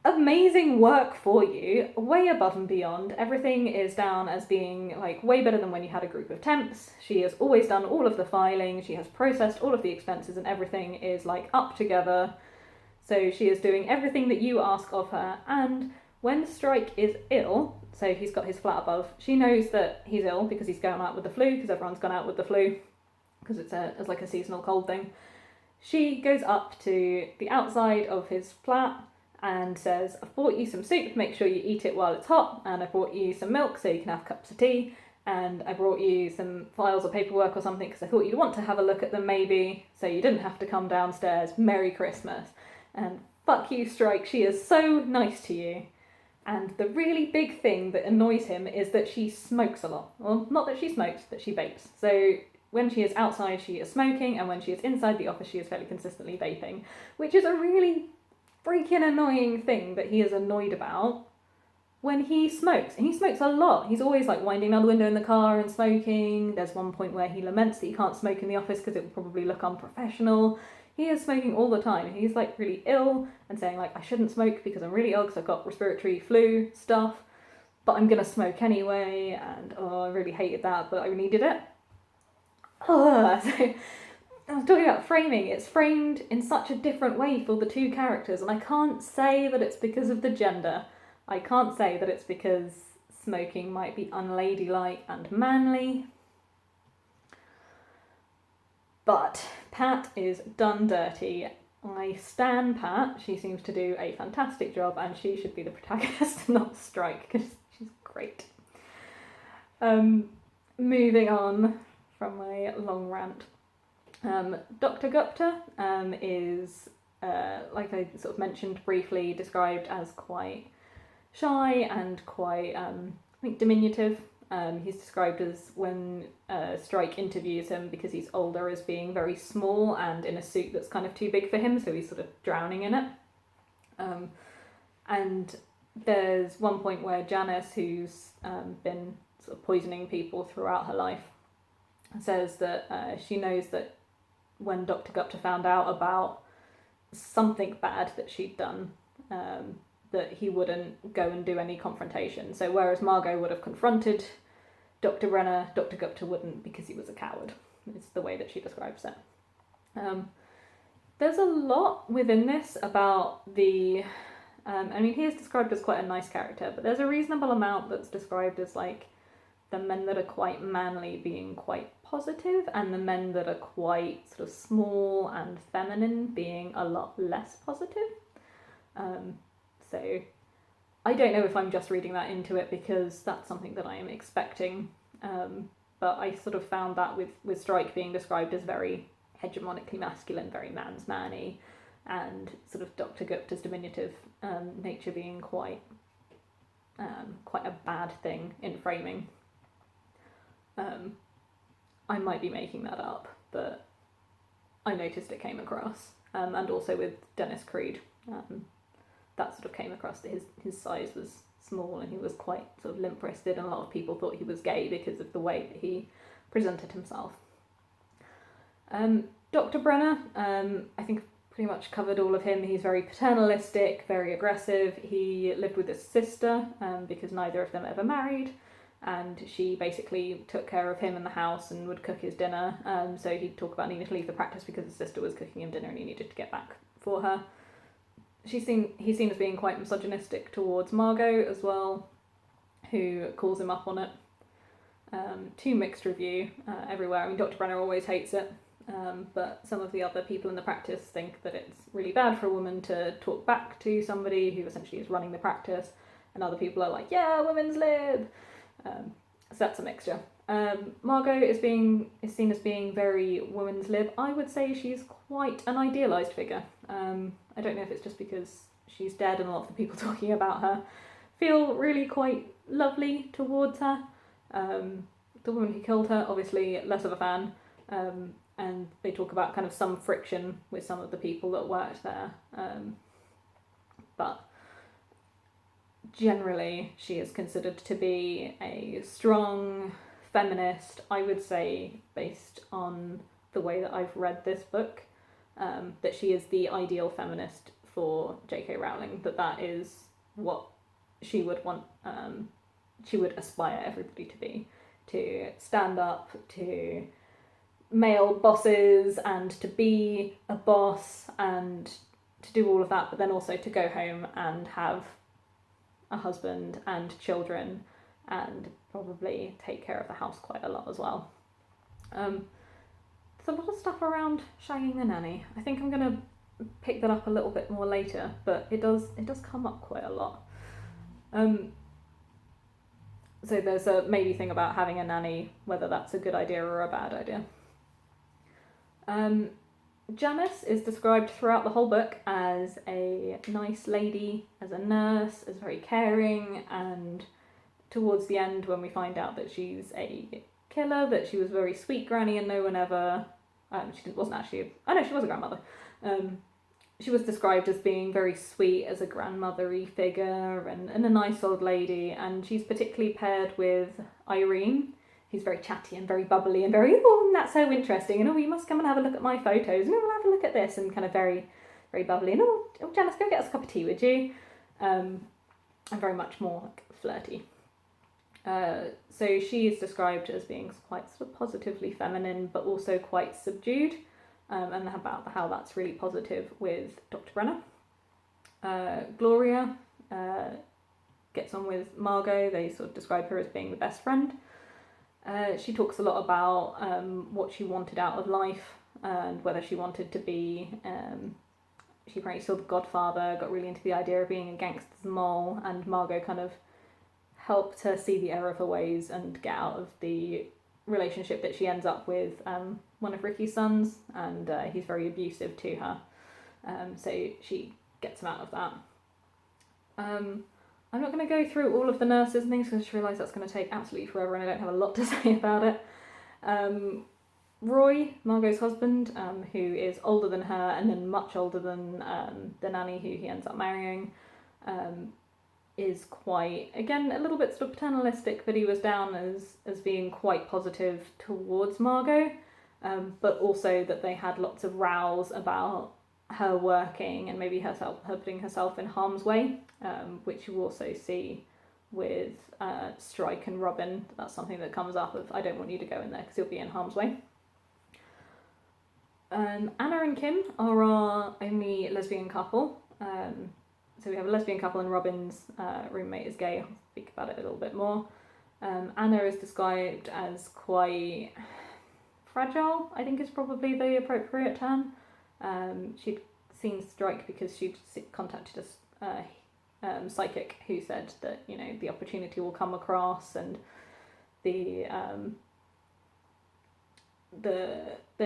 amazing work for you, way above and beyond. Everything is down as being, way better than when you had a group of temps. She has always done all of the filing, she has processed all of the expenses, and everything is, up together. So she is doing everything that you ask of her, and when Strike is ill, so he's got his flat above, she knows that he's ill because he's going out with the flu, because everyone's gone out with the flu, because it's a seasonal cold thing. she goes up to the outside of his flat and says, I've bought you some soup, make sure you eat it while it's hot, and I brought you some milk so you can have cups of tea, and I brought you some files or paperwork or something because I thought you'd want to have a look at them maybe, so you didn't have to come downstairs. Merry Christmas. And fuck you, Strike, she is so nice to you. And the really big thing that annoys him is that she smokes a lot. Well, not that she smokes, that she vapes. So when she is outside, she is smoking, and when she is inside the office, she is fairly consistently vaping, which is a really freaking annoying thing that he is annoyed about when he smokes. And he smokes a lot. He's always like winding down the window in the car and smoking. There's one point where he laments that he can't smoke in the office because it will probably look unprofessional. He is smoking all the time. He's like really ill and saying like, I shouldn't smoke because I'm really ill because I've got respiratory flu stuff, but I'm gonna smoke anyway, and oh, I really hated that, but I needed it. Oh, so I was talking about framing. It's framed in such a different way for the two characters, and I can't say that it's because of the gender. I can't say that it's because smoking might be unladylike and manly. But Pat is done dirty. I stan Pat. She seems to do a fantastic job, and she should be the protagonist, not Strike, because she's great. Moving on from my long rant. Dr. Gupta is, like I sort of mentioned briefly, described as quite shy and quite, I think, diminutive. He's described as, when Strike interviews him, because he's older, as being very small and in a suit that's kind of too big for him, so he's sort of drowning in it. And there's one point where Janice, who's been sort of poisoning people throughout her life, says that she knows that when Dr. Gupta found out about something bad that she'd done, that he wouldn't go and do any confrontation. So whereas Margot would have confronted Dr. Brenner, Dr. Gupta wouldn't, because he was a coward. It's the way that she describes it. There's a lot within this about the... I mean, he is described as quite a nice character, but there's a reasonable amount that's described as like the men that are quite manly being quite positive, and the men that are quite sort of small and feminine being a lot less positive. So I don't know if I'm just reading that into it because that's something that I am expecting, but I sort of found that with Strike being described as very hegemonically masculine, very man's-manny, and sort of Dr. Gupta's diminutive nature being quite a bad thing in framing. I might be making that up, but I noticed it came across, and also with Dennis Creed. That sort of came across that his size was small and he was quite sort of limp-wristed, and a lot of people thought he was gay because of the way that he presented himself. Dr. Brenner, I think pretty much covered all of him. He's very paternalistic, very aggressive. He lived with his sister because neither of them ever married, and she basically took care of him in the house and would cook his dinner. So he'd talk about needing to leave the practice because his sister was cooking him dinner and he needed to get back for her. He's seen as being quite misogynistic towards Margot as well, who calls him up on it. To mixed review everywhere. I mean, Dr. Brenner always hates it, but some of the other people in the practice think that it's really bad for a woman to talk back to somebody who essentially is running the practice, and other people are like, yeah, women's lib. So that's a mixture. Margot is seen as being very women's lib. I would say she's quite an idealised figure. I don't know if it's just because she's dead and a lot of the people talking about her feel really quite lovely towards her. The woman who killed her, obviously less of a fan, and they talk about kind of some friction with some of the people that worked there. But generally, she is considered to be a strong feminist, I would say, based on the way that I've read this book, that she is the ideal feminist for JK Rowling, that is what she would want, she would aspire everybody to be, to stand up to male bosses and to be a boss and to do all of that, but then also to go home and have a husband and children and probably take care of the house quite a lot as well. there's a lot of stuff around shagging the nanny. I think I'm going to pick that up a little bit more later, but it does come up quite a lot. So there's a maybe thing about having a nanny, whether that's a good idea or a bad idea. Janice is described throughout the whole book as a nice lady, as a nurse, as very caring, and towards the end when we find out that she's a killer, that she was a very sweet granny and no one ever... she wasn't actually... Oh no, she was a grandmother. She was described as being very sweet as a grandmother-y figure and a nice old lady, and she's particularly paired with Irene, who's very chatty and very bubbly and very, oh, that's so interesting, and oh, you must come and have a look at my photos, and oh, we'll have a look at this, and kind of very, very bubbly, and oh Janice, go get us a cup of tea, would you? And very much more like, flirty. So she is described as being quite sort of positively feminine, but also quite subdued. And about how that's really positive with Dr. Brenner. Gloria gets on with Margot. They sort of describe her as being the best friend. She talks a lot about what she wanted out of life and whether she wanted to be... she apparently saw The Godfather, got really into the idea of being a gangster's mole, and Margot kind of helped her see the error of her ways and get out of the relationship that she ends up with one of Ricky's sons, and he's very abusive to her, so she gets him out of that. I'm not going to go through all of the nurses and things because I just realised that's going to take absolutely forever and I don't have a lot to say about it. Roy, Margot's husband, who is older than her and then much older than the nanny who he ends up marrying, is quite, again, a little bit sort of paternalistic, but he was down as being quite positive towards Margot, but also that they had lots of rows about her working and maybe her putting herself in harm's way, which you also see with Strike and Robin. That's something that comes up of, I don't want you to go in there because you'll be in harm's way. Anna and Kim are our only lesbian couple. So we have a lesbian couple and Robin's roommate is gay. I'll speak about it a little bit more. Anna is described as quite fragile, I think is probably the appropriate term. She'd seen Strike because she'd contacted a psychic who said that, you know, the opportunity will come across, and then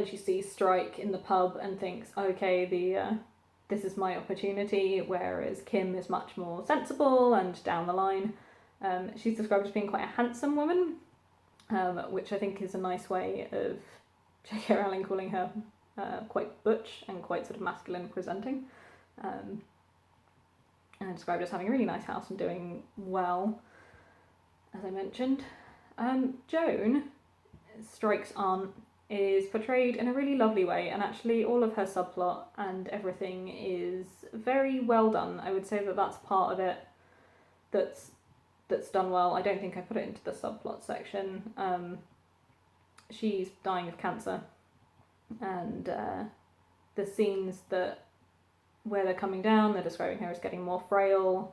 she sees Strike in the pub and thinks, okay, this is my opportunity, whereas Kim is much more sensible and down the line. She's described as being quite a handsome woman, which I think is a nice way of JK Rowling calling her quite butch and quite sort of masculine presenting. And described as having a really nice house and doing well, as I mentioned. Joan, Strike's aunt, is portrayed in a really lovely way, and actually all of her subplot and everything is very well done. I would say that that's part of it that's done well. I don't think I put it into the subplot section. She's dying of cancer, and the scenes where they're coming down, they're describing her as getting more frail,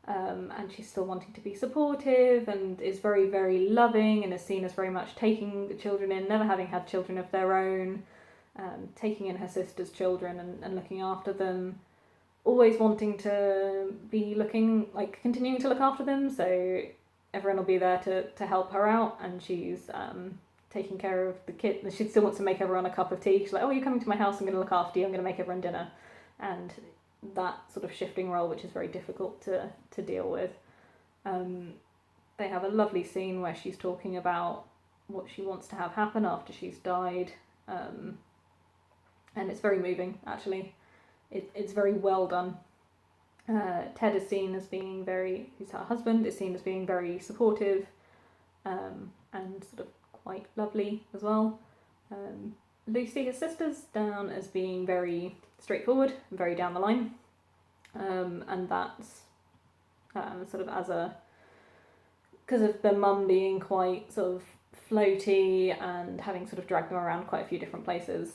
and she's still wanting to be supportive and is very, very loving and is seen as very much taking the children in, never having had children of their own, taking in her sister's children and looking after them, always wanting to be continuing to look after them, so everyone will be there to help her out, and she's taking care of the kid. She still wants to make everyone a cup of tea. She's like, oh, you're coming to my house, I'm going to look after you, I'm going to make everyone dinner. And that sort of shifting role, which is very difficult to deal with. They have a lovely scene where she's talking about what she wants to have happen after she's died, and it's very moving, actually. It's very well done. Ted is seen as being who's her husband, is seen as being very supportive, and sort of quite lovely as well. Lucy, his sister's, down as being very straightforward and very down the line, and that's sort of because of the mum being quite sort of floaty and having sort of dragged them around quite a few different places,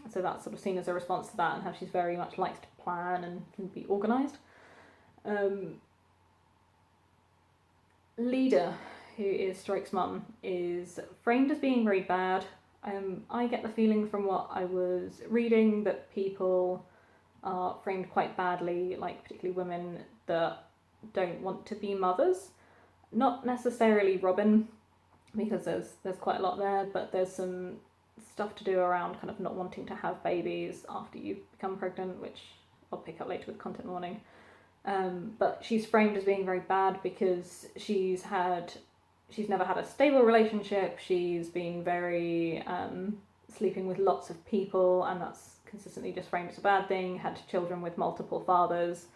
so that's sort of seen as a response to that, and how she's very much likes to plan and be organised. Leader, who is Strike's mum, is framed as being very bad. I get the feeling from what I was reading that people are framed quite badly, like particularly women that don't want to be mothers. Not necessarily Robin, because there's quite a lot there, but there's some stuff to do around kind of not wanting to have babies after you become pregnant, which I'll pick up later with content warning. But she's framed as being very bad because she's never had a stable relationship. She's been very sleeping with lots of people, and that's consistently just framed as a bad thing. Had children with multiple fathers,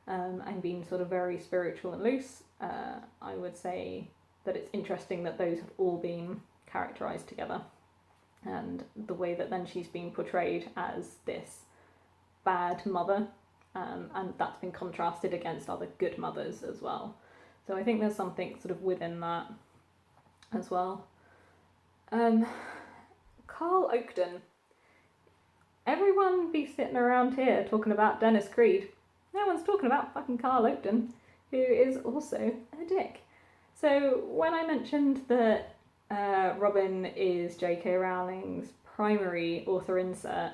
and been sort of very spiritual and loose. I would say that it's interesting that those have all been characterised together, and the way that then she's been portrayed as this bad mother, and that's been contrasted against other good mothers as well. So I think there's something sort of within that as well. Carl Oakden. Everyone be sitting around here talking about Dennis Creed. No one's talking about fucking Carl Oakden, who is also a dick. So when I mentioned that Robin is JK Rowling's primary author insert,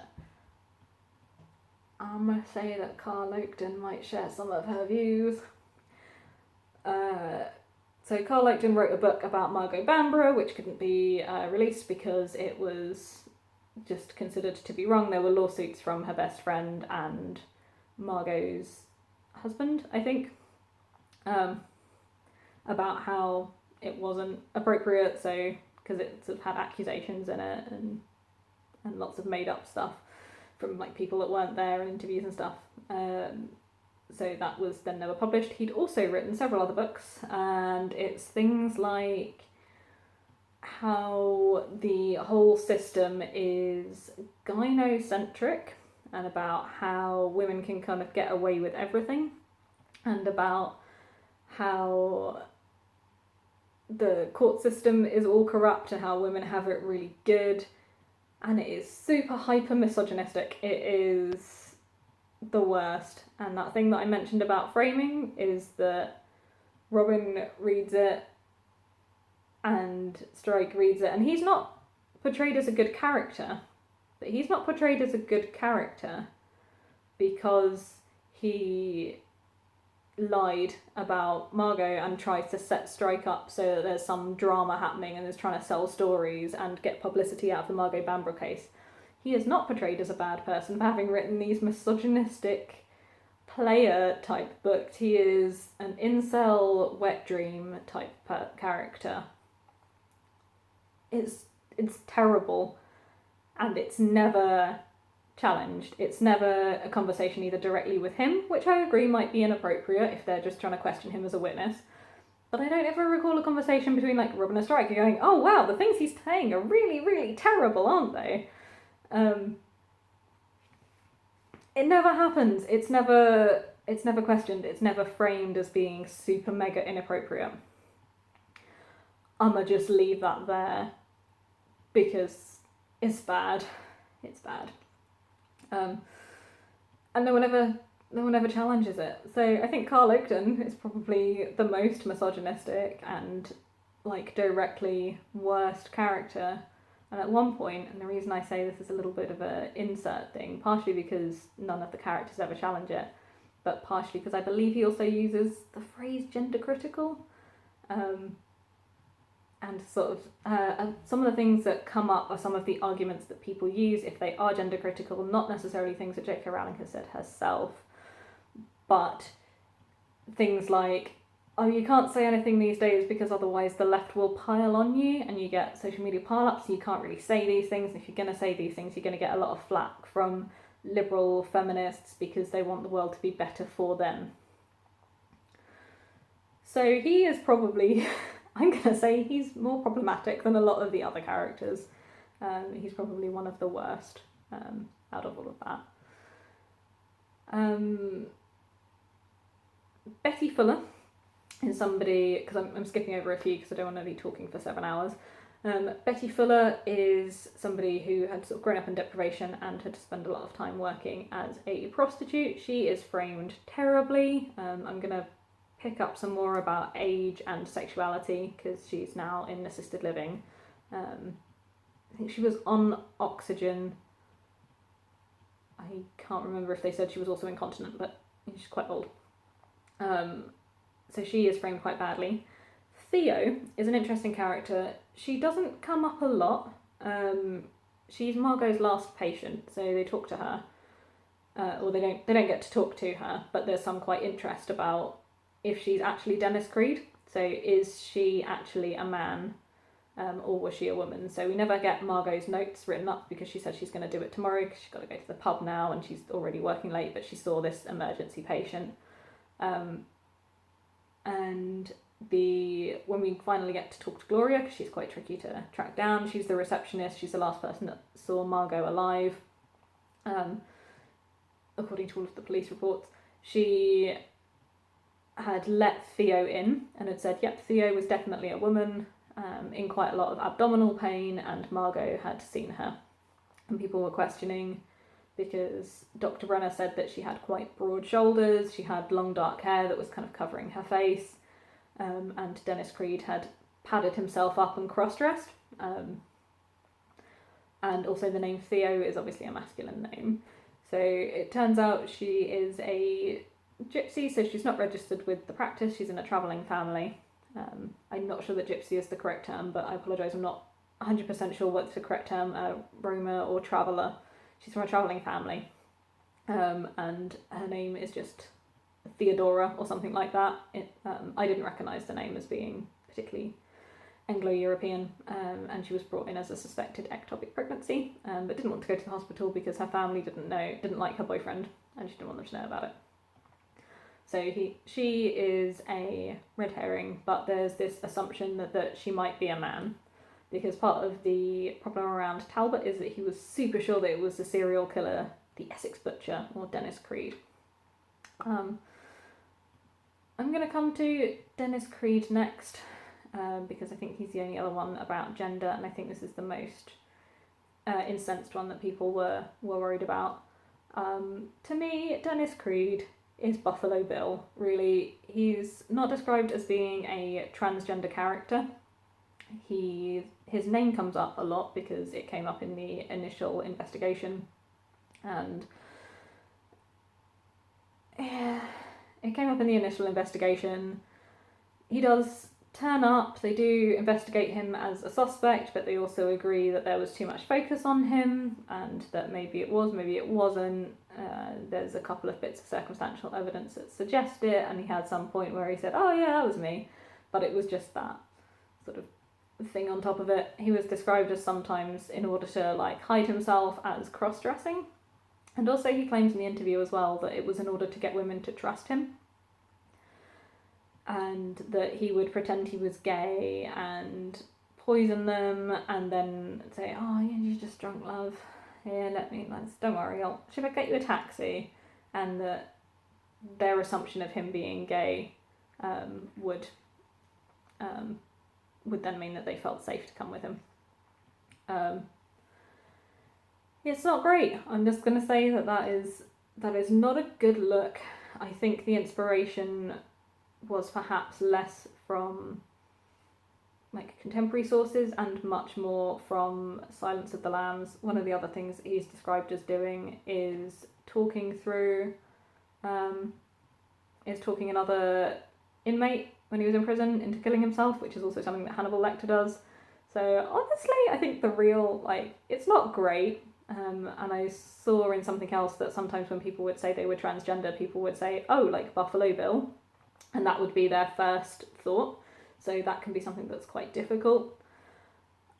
I'm going to say that Carl Oakden might share some of her views. So Carl Oakden wrote a book about Margot Bamborough, which couldn't be released because it was just considered to be wrong. There were lawsuits from her best friend and Margot's husband, I think, about how it wasn't appropriate, so because it sort of had accusations in it and lots of made up stuff from like people that weren't there and interviews and stuff. So that was then never published. He'd also written several other books, and it's things like how the whole system is gynocentric and about how women can kind of get away with everything, and about how the court system is all corrupt and how women have it really good, and it is super hyper misogynistic. It is the worst. And that thing that I mentioned about framing is that Robin reads it and Strike reads it, and he's not portrayed as a good character, but he's not portrayed as a good character because he lied about Margot and tries to set Strike up so that there's some drama happening and is trying to sell stories and get publicity out of the Margot Bamborough case. He is not portrayed as a bad person for having written these misogynistic player type books. He is an incel wet dream type character. It's terrible, and it's never challenged. It's never a conversation either directly with him, which I agree might be inappropriate if they're just trying to question him as a witness, but I don't ever recall a conversation between like Robin and Strike going, oh wow, the things he's saying are really, really terrible, aren't they? It never happens. It's never questioned. It's never framed as being super mega inappropriate. I'ma just leave that there because it's bad. It's bad. And no one ever challenges it. So I think Carl Oakden is probably the most misogynistic and like directly worst character. And at one point, and the reason I say this is a little bit of an insert thing, partially because none of the characters ever challenge it, but partially because I believe he also uses the phrase gender critical. And sort of some of the things that come up are some of the arguments that people use if they are gender critical, not necessarily things that JK Rowling has said herself, but things like, oh, you can't say anything these days because otherwise the left will pile on you and you get social media pile-ups, so you can't really say these things. If you're going to say these things, you're going to get a lot of flack from liberal feminists because they want the world to be better for them. So he is probably, I'm going to say he's more problematic than a lot of the other characters. He's probably one of the worst out of all of that. Betty Fuller is somebody, because I'm skipping over a few because I don't want to be talking for 7 hours. Betty Fuller is somebody who had sort of grown up in deprivation and had to spend a lot of time working as a prostitute. She is framed terribly. I'm going to pick up some more about age and sexuality because she's now in assisted living. I think she was on oxygen. I can't remember if they said she was also incontinent, but she's quite old. So she is framed quite badly. Theo is an interesting character. She doesn't come up a lot. She's Margot's last patient, so they talk to her, or they don't get to talk to her. But there's some quite interest about if she's actually Dennis Creed. So is she actually a man, or was she a woman? So we never get Margot's notes written up because she said she's going to do it tomorrow because she's got to go to the pub now and she's already working late. But she saw this emergency patient, and when we finally get to talk to Gloria, because she's quite tricky to track down, she's the receptionist, she's the last person that saw Margot alive, according to all of the police reports. She had let Theo in and had said, yep, Theo was definitely a woman, in quite a lot of abdominal pain, and Margot had seen her. And people were questioning because Dr. Brenner said that she had quite broad shoulders, she had long dark hair that was kind of covering her face, and Dennis Creed had padded himself up and cross-dressed. And also the name Theo is obviously a masculine name. So it turns out she is a gypsy, so she's not registered with the practice, she's in a travelling family. I'm not sure that gypsy is the correct term, but I apologise, I'm not 100% sure what's the correct term, Roma or traveller. She's from a travelling family, and her name is just Theodora or something like that. I didn't recognise the name as being particularly Anglo-European, and she was brought in as a suspected ectopic pregnancy, but didn't want to go to the hospital because her family didn't like her boyfriend, and she didn't want them to know about it. So she is a red herring, but there's this assumption that she might be a man, because part of the problem around Talbot is that he was super sure that it was the serial killer, the Essex Butcher, or Dennis Creed. I'm going to come to Dennis Creed next, because I think he's the only other one about gender, and I think this is the most incensed one that people were worried about. To me, Dennis Creed is Buffalo Bill, really. He's not described as being a transgender character. His name comes up a lot because it came up in the initial investigation, and it came up in the initial investigation. He does turn up, they do investigate him as a suspect, but they also agree that there was too much focus on him and that maybe it was, maybe it wasn't. There's a couple of bits of circumstantial evidence that suggest it, and he had some point where he said, oh yeah, that was me, but it was just that sort of thing on top of it. He was described as sometimes, in order to hide himself, as cross-dressing, and also he claims in the interview as well that it was in order to get women to trust him, and that he would pretend he was gay and poison them and then say, oh yeah, you're just drunk, love, here, don't worry, should I get you a taxi? And that their assumption of him being gay would then mean that they felt safe to come with him. It's not great. I'm just going to say that is not a good look. I think the inspiration was perhaps less from contemporary sources and much more from Silence of the Lambs. One of the other things he's described as doing is talking another inmate when he was in prison into killing himself, which is also something that Hannibal Lecter does. So honestly, I think the real, it's not great. And I saw in something else that sometimes when people would say they were transgender, people would say, oh, like Buffalo Bill, and that would be their first thought. So that can be something that's quite difficult.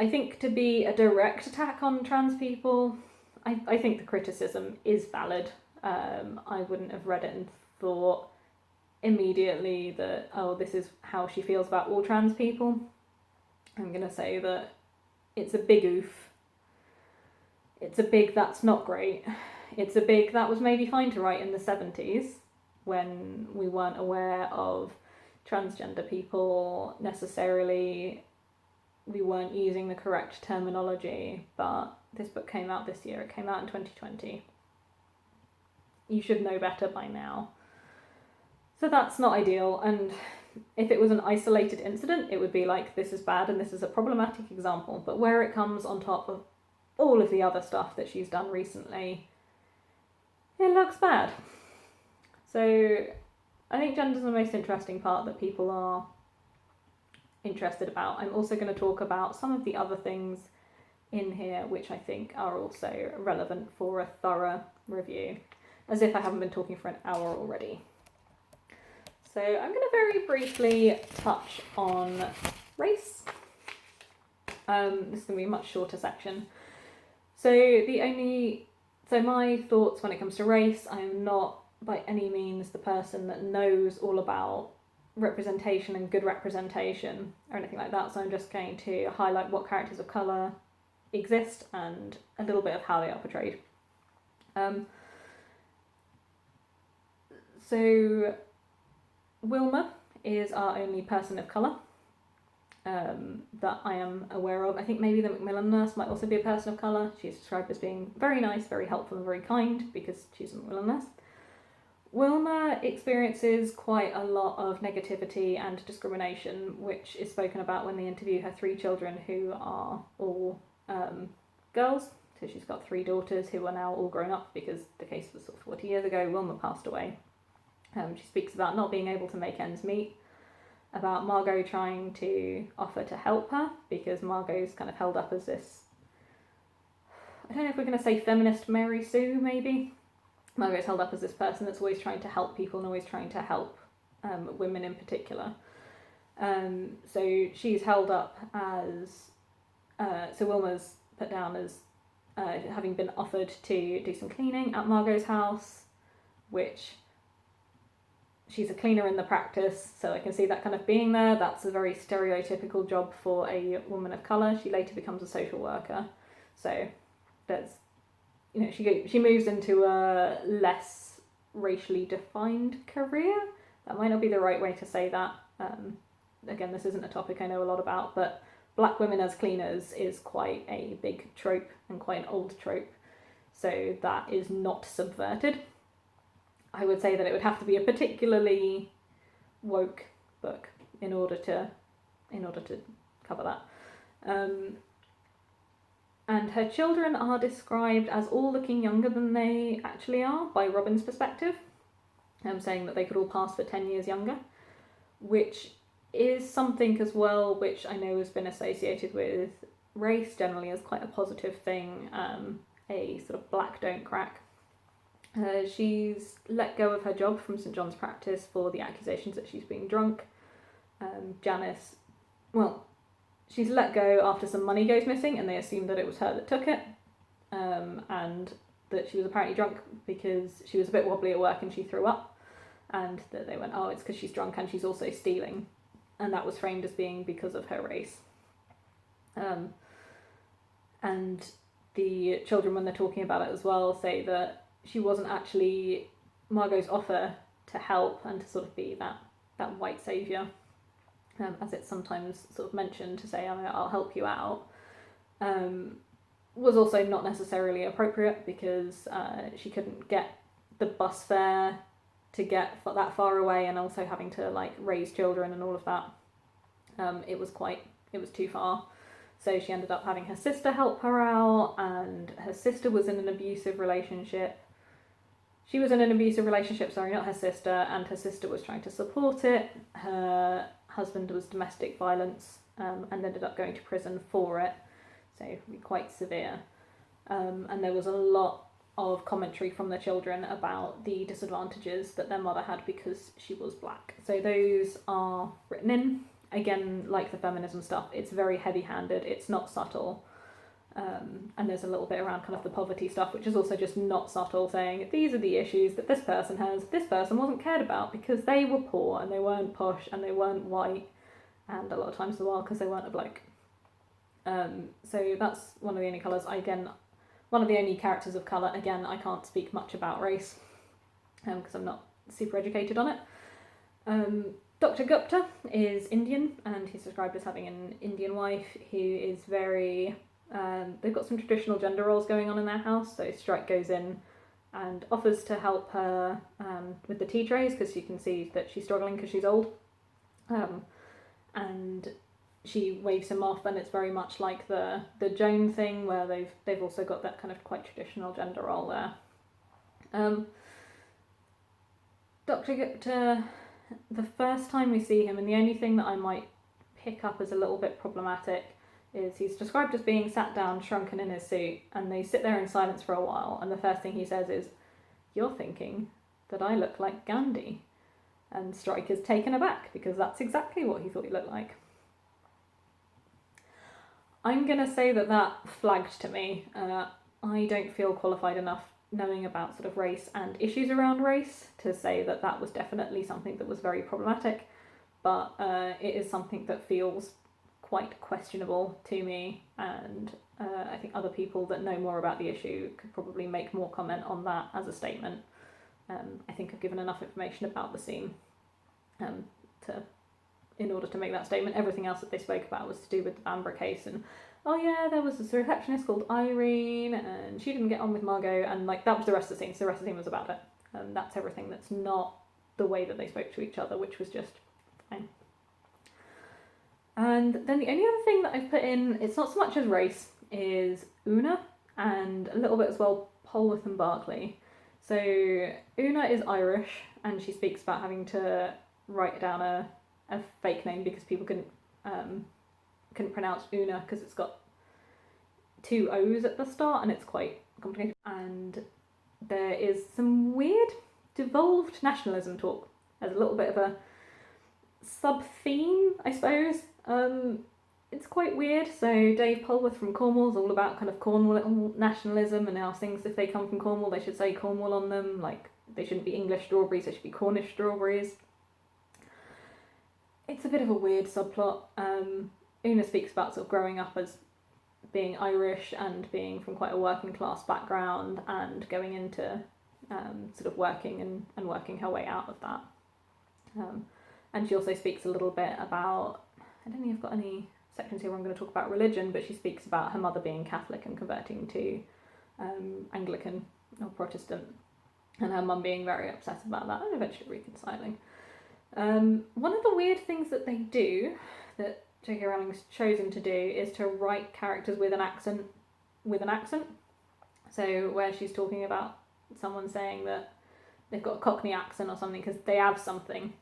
I think to be a direct attack on trans people, I think the criticism is valid. I wouldn't have read it and thought immediately that, oh, this is how she feels about all trans people. I'm going to say that it's a big oof. It's a big that's not great. It's a big that was maybe fine to write in the 70s when we weren't aware of transgender people necessarily. We weren't using the correct terminology, but this book came out this year. It came out in 2020. You should know better by now. So that's not ideal, and if it was an isolated incident, it would be like, this is bad and this is a problematic example. But where it comes on top of all of the other stuff that she's done recently, it looks bad. So I think gender's the most interesting part that people are interested about. I'm also going to talk about some of the other things in here which I think are also relevant for a thorough review, as if I haven't been talking for an hour already. So I'm going to very briefly touch on race. This is going to be a much shorter section. So my thoughts when it comes to race, I am not by any means the person that knows all about representation and good representation or anything like that. So I'm just going to highlight what characters of colour exist and a little bit of how they are portrayed. So Wilma is our only person of colour that I am aware of. I think maybe the Macmillan nurse might also be a person of colour. She's described as being very nice, very helpful and very kind because she's a Macmillan nurse. Wilma experiences quite a lot of negativity and discrimination, which is spoken about when they interview her 3 children who are all girls. So she's got 3 daughters who are now all grown up because the case was sort of 40 years ago. Wilma passed away. She speaks about not being able to make ends meet, about Margot trying to offer to help her because Margot's kind of held up as this, I don't know if we're going to say feminist Mary Sue, maybe. Margot's held up as this person that's always trying to help people and always trying to help women in particular. So she's held up as, so Wilma's put down as having been offered to do some cleaning at Margot's house, which she's a cleaner in the practice, so I can see that kind of being there. That's a very stereotypical job for a woman of colour. She later becomes a social worker, so there's, you know, she moves into a less racially defined career. That might not be the right way to say that. Again, this isn't a topic I know a lot about, but black women as cleaners is quite a big trope and quite an old trope, so that is not subverted. I would say that it would have to be a particularly woke book in order to cover that. And her children are described as all looking younger than they actually are by Robin's perspective, saying that they could all pass for 10 years younger, which is something as well which I know has been associated with race generally as quite a positive thing, a sort of black don't crack. She's let go of her job from St John's practice for the accusations that she's being drunk. Janice, well, she's let go after some money goes missing and they assume that it was her that took it, and that she was apparently drunk because she was a bit wobbly at work and she threw up, and that they went, oh, it's because she's drunk and she's also stealing, and that was framed as being because of her race. And the children, when they're talking about it as well, say that she wasn't actually Margot's offer to help and to sort of be that white saviour, as it's sometimes sort of mentioned, to say, I'll help you out, was also not necessarily appropriate because she couldn't get the bus fare to get that far away, and also having to like raise children and all of that. It was too far. So she ended up having her sister help her out, and her sister was in an abusive relationship. She was in an abusive relationship, sorry, not her sister, and her sister was trying to support it. Her husband was domestic violence, and ended up going to prison for it, so quite severe. And there was a lot of commentary from the children about the disadvantages that their mother had because she was black. So those are written in. Again, like the feminism stuff, it's very heavy-handed, it's not subtle. And there's a little bit around kind of the poverty stuff, which is also just not subtle, saying these are the issues that this person has. This person wasn't cared about because they were poor and they weren't posh and they weren't white, and a lot of times as well because they weren't a bloke. So that's one of the only colours. One of the only characters of colour. Again, I can't speak much about race because I'm not super educated on it. Dr. Gupta is Indian, and he's described as having an Indian wife who is very... they've got some traditional gender roles going on in their house, so Strike goes in and offers to help her with the tea trays because you can see that she's struggling because she's old. And she waves him off, and it's very much like the Joan thing, where they've also got that kind of quite traditional gender role there. Dr. Gupta, the first time we see him, and the only thing that I might pick up as a little bit problematic is he's described as being sat down, shrunken in his suit, and they sit there in silence for a while, and the first thing he says is, "You're thinking that I look like Gandhi." And Strike is taken aback, because that's exactly what he thought he looked like. I'm going to say that flagged to me. I don't feel qualified enough knowing about sort of race and issues around race to say that was definitely something that was very problematic, but it is something that feels quite questionable to me, and I think other people that know more about the issue could probably make more comment on that as a statement. I think I've given enough information about the scene in order to make that statement. Everything else that they spoke about was to do with the Bambra case, and oh yeah, there was this receptionist called Irene, and she didn't get on with Margot, and like that was the rest of the scene. So the rest of the scene was about it, and that's everything. That's not the way that they spoke to each other, which was just fine. And then the only other thing that I've put in, it's not so much as race, is Una, and a little bit as well Polwarth and Barclay. So Una is Irish, and she speaks about having to write down a fake name because people couldn't pronounce Una because it's got 2 O's at the start and it's quite complicated. And there is some weird devolved nationalism talk as a little bit of a sub-theme, I suppose. It's quite weird. So Dave Polwarth from Cornwall is all about kind of Cornwall nationalism and how things, if they come from Cornwall, they should say Cornwall on them. Like, they shouldn't be English strawberries, they should be Cornish strawberries. It's a bit of a weird subplot. Una speaks about sort of growing up as being Irish and being from quite a working class background and going into sort of working and working her way out of that. And she also speaks a little bit about, I don't think I've got any sections here where I'm going to talk about religion, but she speaks about her mother being Catholic and converting to Anglican or Protestant, and her mum being very upset about that and eventually reconciling. One of the weird things that they do, that JK Rowling's chosen to do, is to write characters with an accent. So where she's talking about someone saying that they've got a Cockney accent or something because they have something,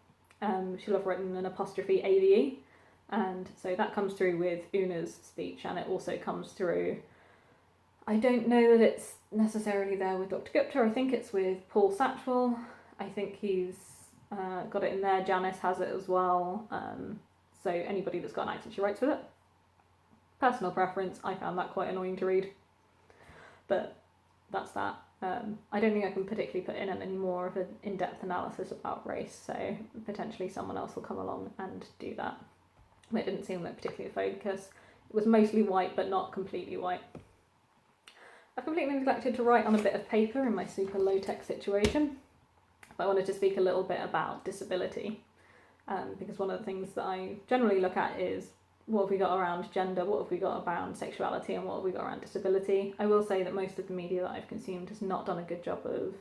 she'll have written an apostrophe ADE, and so that comes through with Una's speech, and it also comes through, I don't know that it's necessarily there with Dr. Gupta, I think it's with Paul Satchwell, I think he's got it in there, Janice has it as well, so anybody that's got an accent, she writes with it. Personal preference, I found that quite annoying to read, but that's that. I don't think I can particularly put in any more of an in-depth analysis about race, so potentially someone else will come along and do that. It didn't seem like particularly a focus. It was mostly white, but not completely white. I've completely neglected to write on a bit of paper in my super low-tech situation, but I wanted to speak a little bit about disability, because one of the things that I generally look at is what have we got around gender, what have we got around sexuality, and what have we got around disability. I will say that most of the media that I've consumed has not done a good job of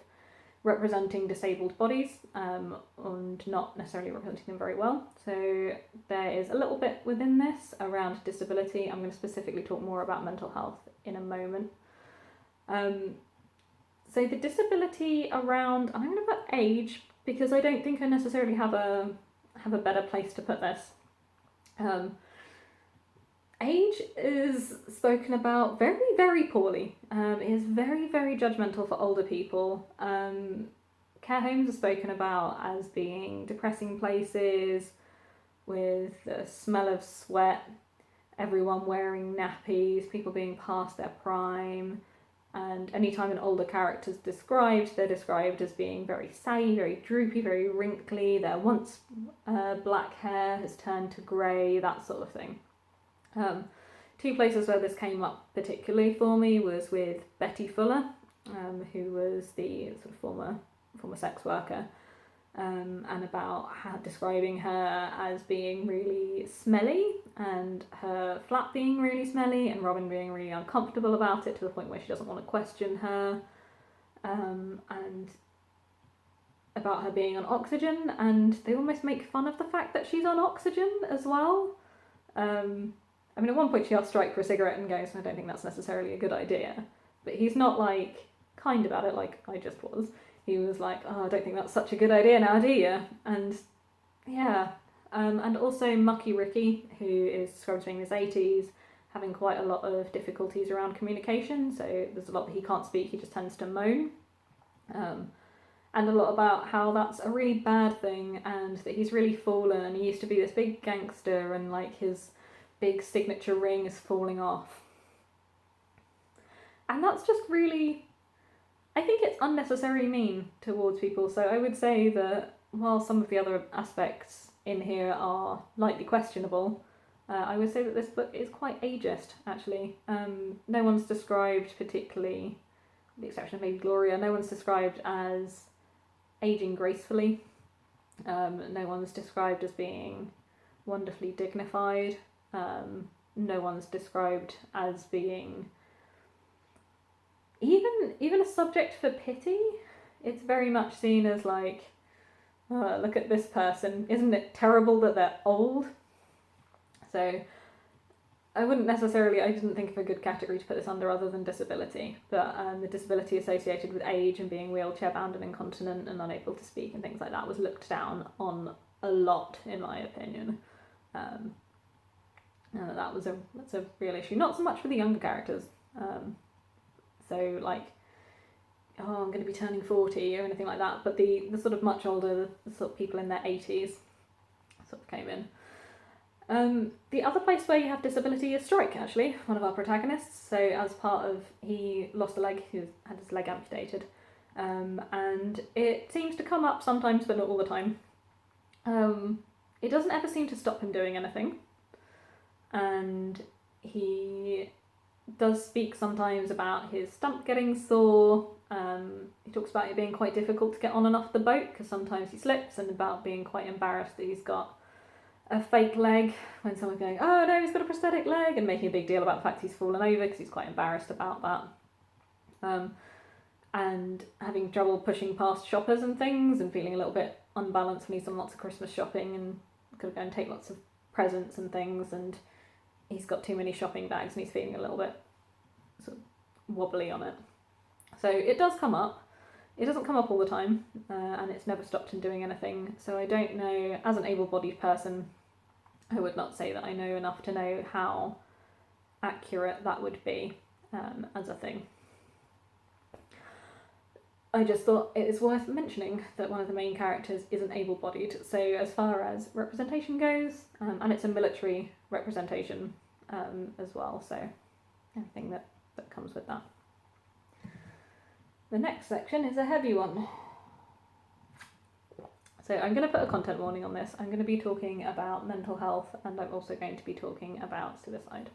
representing disabled bodies, and not necessarily representing them very well. So there is a little bit within this around disability. I'm going to specifically talk more about mental health in a moment. So the disability around, I'm going to put age, because I don't think I necessarily have a better place to put this. Age is spoken about very, very poorly. It is very, very judgmental for older people. Care homes are spoken about as being depressing places with the smell of sweat, everyone wearing nappies, people being past their prime, and anytime an older character's described, they're described as being very saggy, very droopy, very wrinkly. Their once black hair has turned to grey, that sort of thing. 2 places where this came up particularly for me was with Betty Fuller, who was the sort of former sex worker, and about describing her as being really smelly, and her flat being really smelly, and Robin being really uncomfortable about it to the point where she doesn't want to question her, and about her being on oxygen, and they almost make fun of the fact that she's on oxygen as well. I mean, at one point she asks Strike for a cigarette and goes, I don't think that's necessarily a good idea. But he's not like kind about it like I just was. He was like, oh, I don't think that's such a good idea now, do you? And yeah. And also Mucky Ricky, who is described as being in his 80s, having quite a lot of difficulties around communication. So there's a lot that he can't speak, he just tends to moan. And a lot about how that's a really bad thing and that he's really fallen. He used to be this big gangster and like his big signature ring is falling off. And that's just really, I think it's unnecessarily mean towards people. So I would say that while some of the other aspects in here are lightly questionable, I would say that this book is quite ageist, actually. No one's described particularly, with the exception of maybe Gloria, no one's described as aging gracefully. No one's described as being wonderfully dignified. No one's described as being even a subject for pity. It's very much seen as like, oh, look at this person, isn't it terrible that they're old? So I didn't think of a good category to put this under other than disability, but the disability associated with age and being wheelchair bound and incontinent and unable to speak and things like that was looked down on a lot, in my opinion. And that's a real issue. Not so much for the younger characters. So like, oh, I'm going to be turning 40 or anything like that, but the sort of much older, the sort of people in their 80s sort of came in. The other place where you have disability is Strike, actually, one of our protagonists. So as part of, he lost a leg, he had his leg amputated, and it seems to come up sometimes, but not all the time. It doesn't ever seem to stop him doing anything, and he does speak sometimes about his stump getting sore. He talks about it being quite difficult to get on and off the boat because sometimes he slips, and about being quite embarrassed that he's got a fake leg when someone's going, oh no, he's got a prosthetic leg, and making a big deal about the fact he's fallen over because he's quite embarrassed about that. And having trouble pushing past shoppers and things and feeling a little bit unbalanced when he's done lots of Christmas shopping and got to go and take lots of presents and things, and he's got too many shopping bags and he's feeling a little bit sort of wobbly on it. So it does come up. It doesn't come up all the time, and it's never stopped him doing anything. So I don't know, as an able-bodied person, I would not say that I know enough to know how accurate that would be as a thing. I just thought it is worth mentioning that one of the main characters isn't able-bodied. So as far as representation goes, and it's a military representation as well, so everything that comes with that. The next section is a heavy one. So I'm going to put a content warning on this. I'm going to be talking about mental health, and I'm also going to be talking about suicide.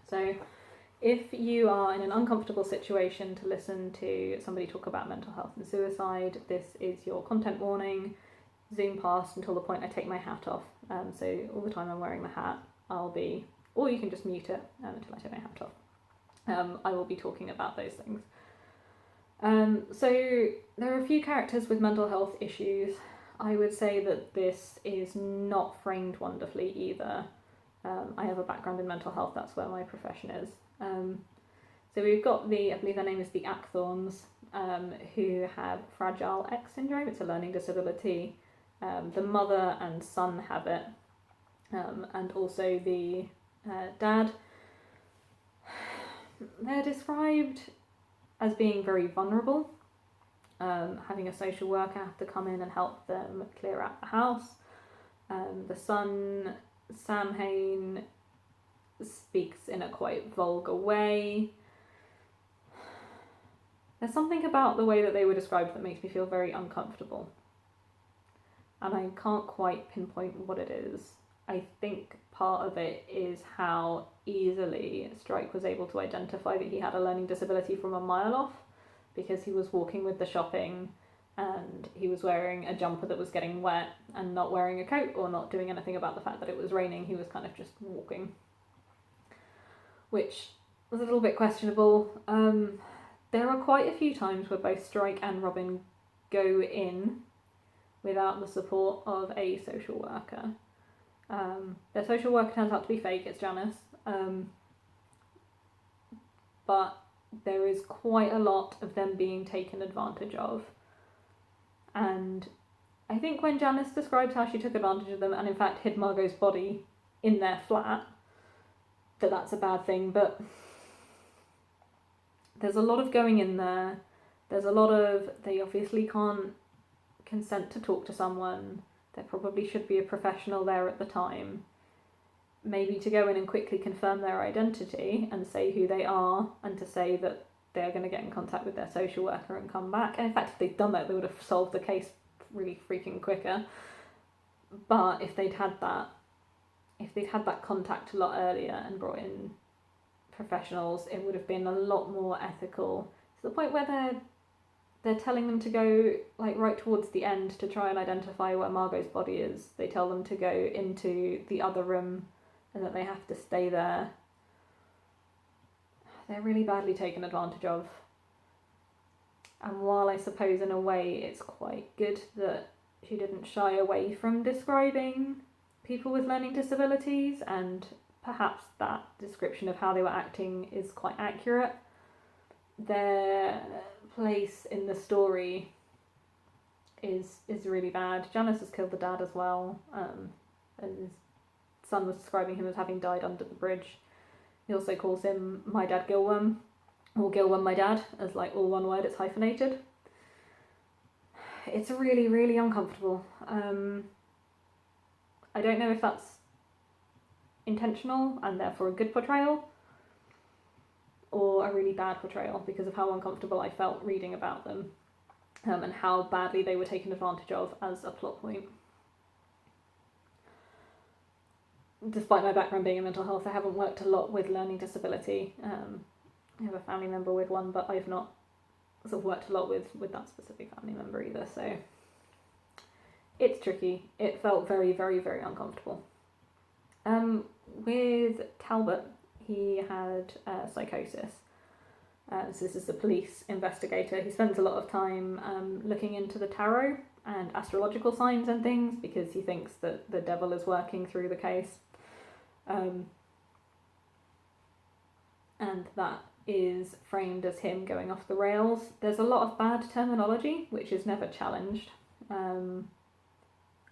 So if you are in an uncomfortable situation to listen to somebody talk about mental health and suicide, this is your content warning. Zoom past until the point I take my hat off. So all the time I'm wearing the hat, or you can just mute it until I take my hat off. I will be talking about those things. So there are a few characters with mental health issues. I would say that this is not framed wonderfully either. I have a background in mental health, that's where my profession is. So we've got I believe their name is the Ackthorns, who have Fragile X syndrome. It's a learning disability. The mother and son have it, and also the dad. They're described as being very vulnerable, having a social worker have to come in and help them clear out the house. The son, Sam Hain, speaks in a quite vulgar way. There's something about the way that they were described that makes me feel very uncomfortable, and I can't quite pinpoint what it is. I think part of it is how easily Strike was able to identify that he had a learning disability from a mile off, because he was walking with the shopping and he was wearing a jumper that was getting wet and not wearing a coat or not doing anything about the fact that it was raining. He was kind of just walking, which was a little bit questionable. There are quite a few times where both Strike and Robin go in without the support of a social worker. Their social worker turns out to be fake, it's Janice. But there is quite a lot of them being taken advantage of. And I think when Janice describes how she took advantage of them and in fact hid Margot's body in their flat, that's a bad thing, but there's a lot of going in there. There's a lot of, they obviously can't consent to talk to someone. There probably should be a professional there at the time. Maybe to go in and quickly confirm their identity and say who they are, and to say that they're going to get in contact with their social worker and come back. And in fact, if they'd done that, they would have solved the case really freaking quicker. But if they'd had that contact a lot earlier and brought in professionals, it would have been a lot more ethical, to the point where they're telling them to go, like, right towards the end to try and identify where Margot's body is. They tell them to go into the other room and that they have to stay there. They're really badly taken advantage of. And while I suppose in a way it's quite good that she didn't shy away from describing people with learning disabilities, and perhaps that description of how they were acting is quite accurate, their place in the story is really bad. Janice has killed the dad as well, and his son was describing him as having died under the bridge. He also calls him my dad Gilworm, or Gilworm my dad, as like all one word, it's hyphenated. It's really, really uncomfortable. I don't know if that's intentional and therefore a good portrayal, or a really bad portrayal because of how uncomfortable I felt reading about them, and how badly they were taken advantage of as a plot point. Despite my background being in mental health, I haven't worked a lot with learning disability. I have a family member with one, but I've not sort of worked a lot with that specific family member either, so it's tricky. It felt very, very, very uncomfortable. With Talbot, he had psychosis. So this is the police investigator. He spends a lot of time looking into the tarot and astrological signs and things because he thinks that the devil is working through the case. And that is framed as him going off the rails. There's a lot of bad terminology, which is never challenged. And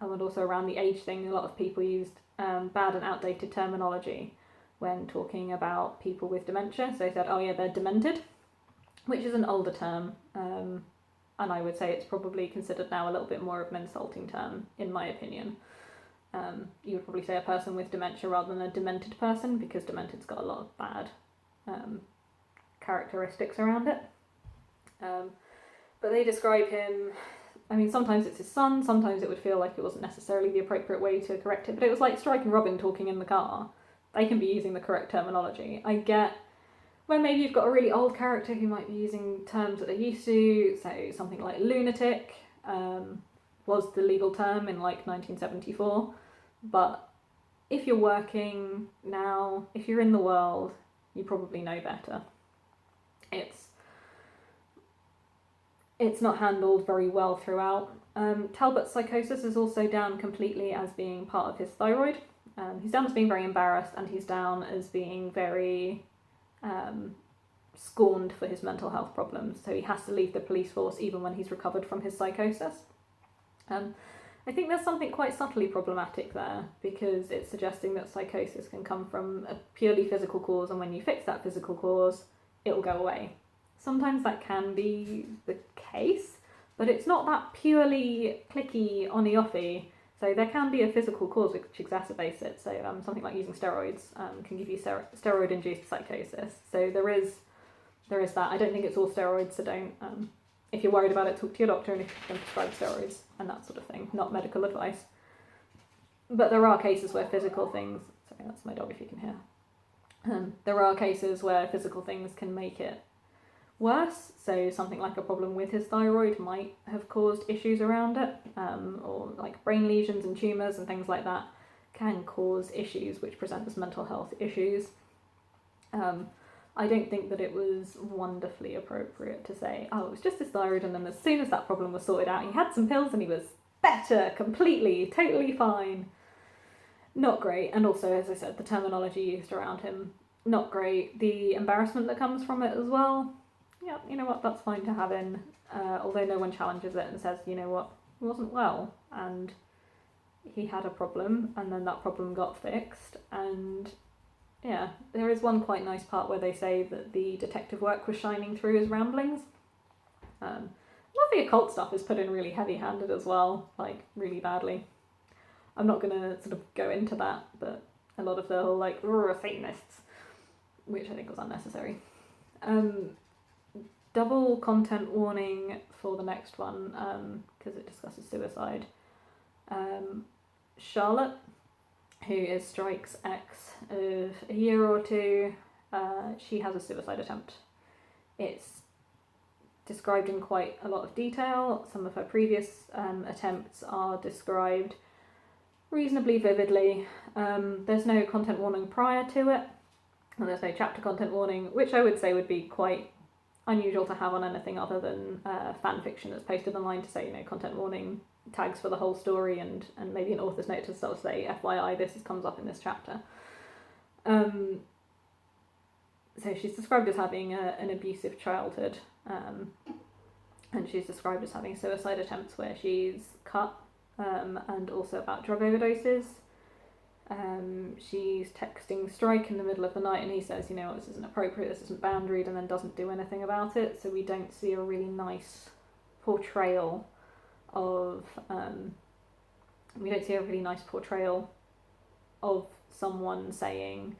also around the age thing, a lot of people used bad and outdated terminology when talking about people with dementia. So they said, oh yeah, they're demented, which is an older term. And I would say it's probably considered now a little bit more of an insulting term, in my opinion. You would probably say a person with dementia rather than a demented person, because demented's got a lot of bad characteristics around it. But they describe him, I mean, sometimes it's his son, sometimes it would feel like it wasn't necessarily the appropriate way to correct it, but it was like Strike and Robin talking in the car. They can be using the correct terminology. I get when maybe you've got a really old character who might be using terms that they're used to, so something like lunatic was the legal term in like 1974, but if you're working now, if you're in the world, you probably know better. It's not handled very well throughout. Talbot's psychosis is also down completely as being part of his thyroid. He's down as being very embarrassed, and he's down as being very scorned for his mental health problems. So he has to leave the police force even when he's recovered from his psychosis. I think there's something quite subtly problematic there, because it's suggesting that psychosis can come from a purely physical cause, and when you fix that physical cause, it will go away. Sometimes that can be the case, but it's not that purely clicky on-y-offy. So there can be a physical cause which exacerbates it. So something like using steroids can give you steroid-induced psychosis. So there is that. I don't think it's all steroids, so don't. If you're worried about it, talk to your doctor and if you can prescribe steroids and that sort of thing, not medical advice. But there are cases where physical things... Sorry, that's my dog if you can hear. There are cases where physical things can make it worse. So something like a problem with his thyroid might have caused issues around it, or like brain lesions and tumours and things like that can cause issues which present as mental health issues. I don't think that it was wonderfully appropriate to say, oh, it was just his thyroid, and then as soon as that problem was sorted out, he had some pills and he was better, completely, totally fine. Not great. And also, as I said, the terminology used around him, not great. The embarrassment that comes from it as well. Yeah, you know what, that's fine to have in. Although no one challenges it and says, you know what, it wasn't well. And he had a problem, and then that problem got fixed. And yeah, there is one quite nice part where they say that the detective work was shining through his ramblings. A lot of the occult stuff is put in really heavy-handed as well, like really badly. I'm not going to sort of go into that, but a lot of the whole like Satanists, which I think was unnecessary. Double content warning for the next one, because it discusses suicide. Charlotte, who is Strike's ex of a year or two, she has a suicide attempt. It's described in quite a lot of detail. Some of her previous attempts are described reasonably vividly. There's no content warning prior to it, and there's no chapter content warning, which I would say would be quite unusual to have on anything other than fan fiction that's posted online to say, you know, content warning, tags for the whole story, and maybe an author's note to sort of say, FYI, this comes up in this chapter. So she's described as having an abusive childhood, and she's described as having suicide attempts where she's cut, and also about drug overdoses. She's texting Strike in the middle of the night and he says, you know, this isn't appropriate, this isn't boundaried, and then doesn't do anything about it. So we don't see a really nice portrayal of someone saying,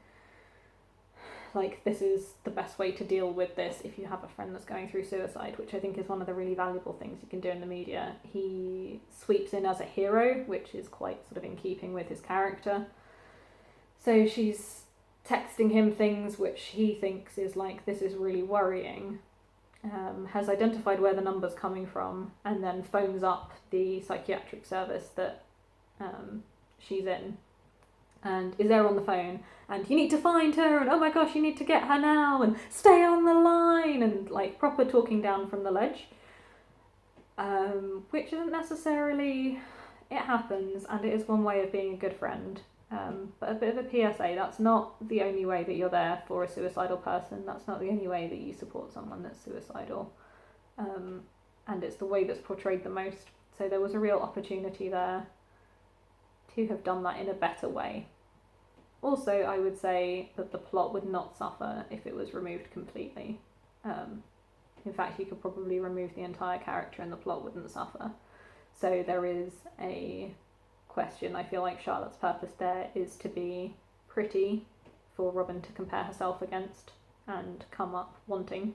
like, this is the best way to deal with this if you have a friend that's going through suicide, which I think is one of the really valuable things you can do in the media. He sweeps in as a hero, which is quite sort of in keeping with his character. So she's texting him things which he thinks is like, this is really worrying, has identified where the number's coming from, and then phones up the psychiatric service that she's in, and is there on the phone, and you need to find her, and oh my gosh, you need to get her now, and stay on the line, and like proper talking down from the ledge, which isn't necessarily, it happens, and it is one way of being a good friend. But a bit of a PSA, that's not the only way that you're there for a suicidal person. That's not the only way that you support someone that's suicidal. And it's the way that's portrayed the most. So there was a real opportunity there to have done that in a better way. Also, I would say that the plot would not suffer if it was removed completely. In fact, you could probably remove the entire character and the plot wouldn't suffer. So there is a question. I feel like Charlotte's purpose there is to be pretty for Robin to compare herself against and come up wanting,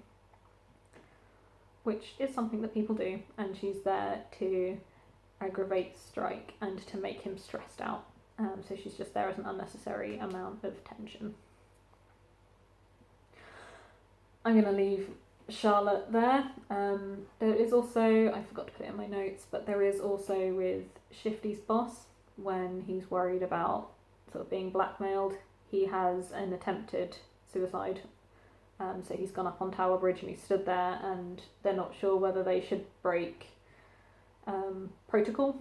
which is something that people do, and she's there to aggravate Strike and to make him stressed out. So she's just there as an unnecessary amount of tension. I'm going to leave Charlotte there. There is also, I forgot to put it in my notes, but there is also with Shifty's boss, when he's worried about sort of being blackmailed, he has an attempted suicide. So he's gone up on Tower Bridge and he stood there, and they're not sure whether they should break protocol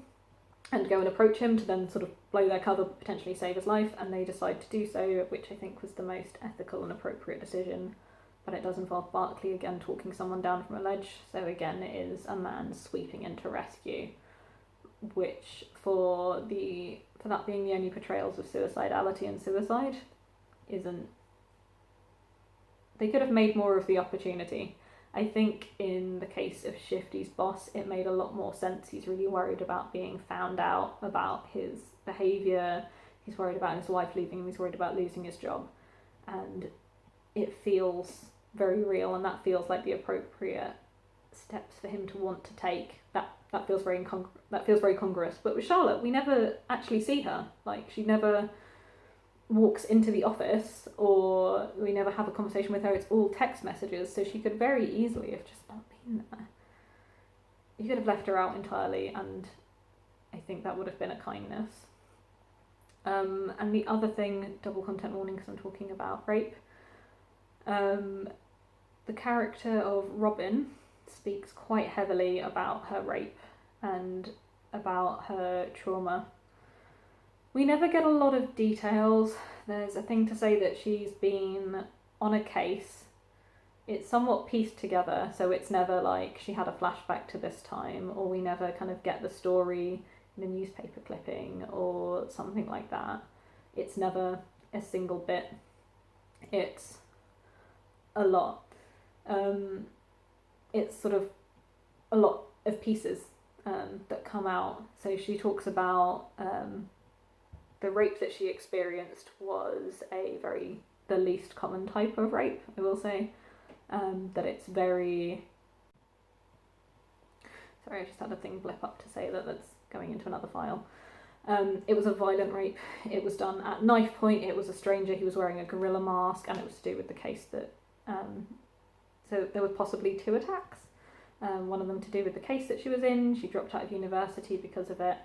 and go and approach him to then sort of blow their cover, potentially save his life, and they decide to do so, which I think was the most ethical and appropriate decision. But it does involve Barclay again talking someone down from a ledge, so again it is a man sweeping in to rescue, which for that being the only portrayals of suicidality and suicide isn't. They could have made more of the opportunity. I think in the case of Shifty's boss, it made a lot more sense. He's really worried about being found out about his behaviour, he's worried about his wife leaving him, he's worried about losing his job, and it feels very real, and that feels like the appropriate steps for him to want to take. That feels very congruous. But with Charlotte, we never actually see her. Like, she never walks into the office, or we never have a conversation with her. It's all text messages, so she could very easily have just not been there. You could have left her out entirely, and I think that would have been a kindness. And the other thing, double content warning because I'm talking about rape. The character of Robin speaks quite heavily about her rape, and about her trauma. We never get a lot of details. There's a thing to say that she's been on a case. It's somewhat pieced together, so it's never like she had a flashback to this time, or we never kind of get the story in a newspaper clipping or something like that. It's never a single bit. It's a lot. It's sort of a lot of pieces that come out. So she talks about the rape that she experienced was the least common type of rape, I will say. That it's very... Sorry, I just had a thing blip up to say that that's going into another file. It was a violent rape. It was done at knife point. It was a stranger. He was wearing a gorilla mask, and it was to do with the case that... so there were possibly 2 attacks. One of them to do with the case that she was in. She dropped out of university because of it,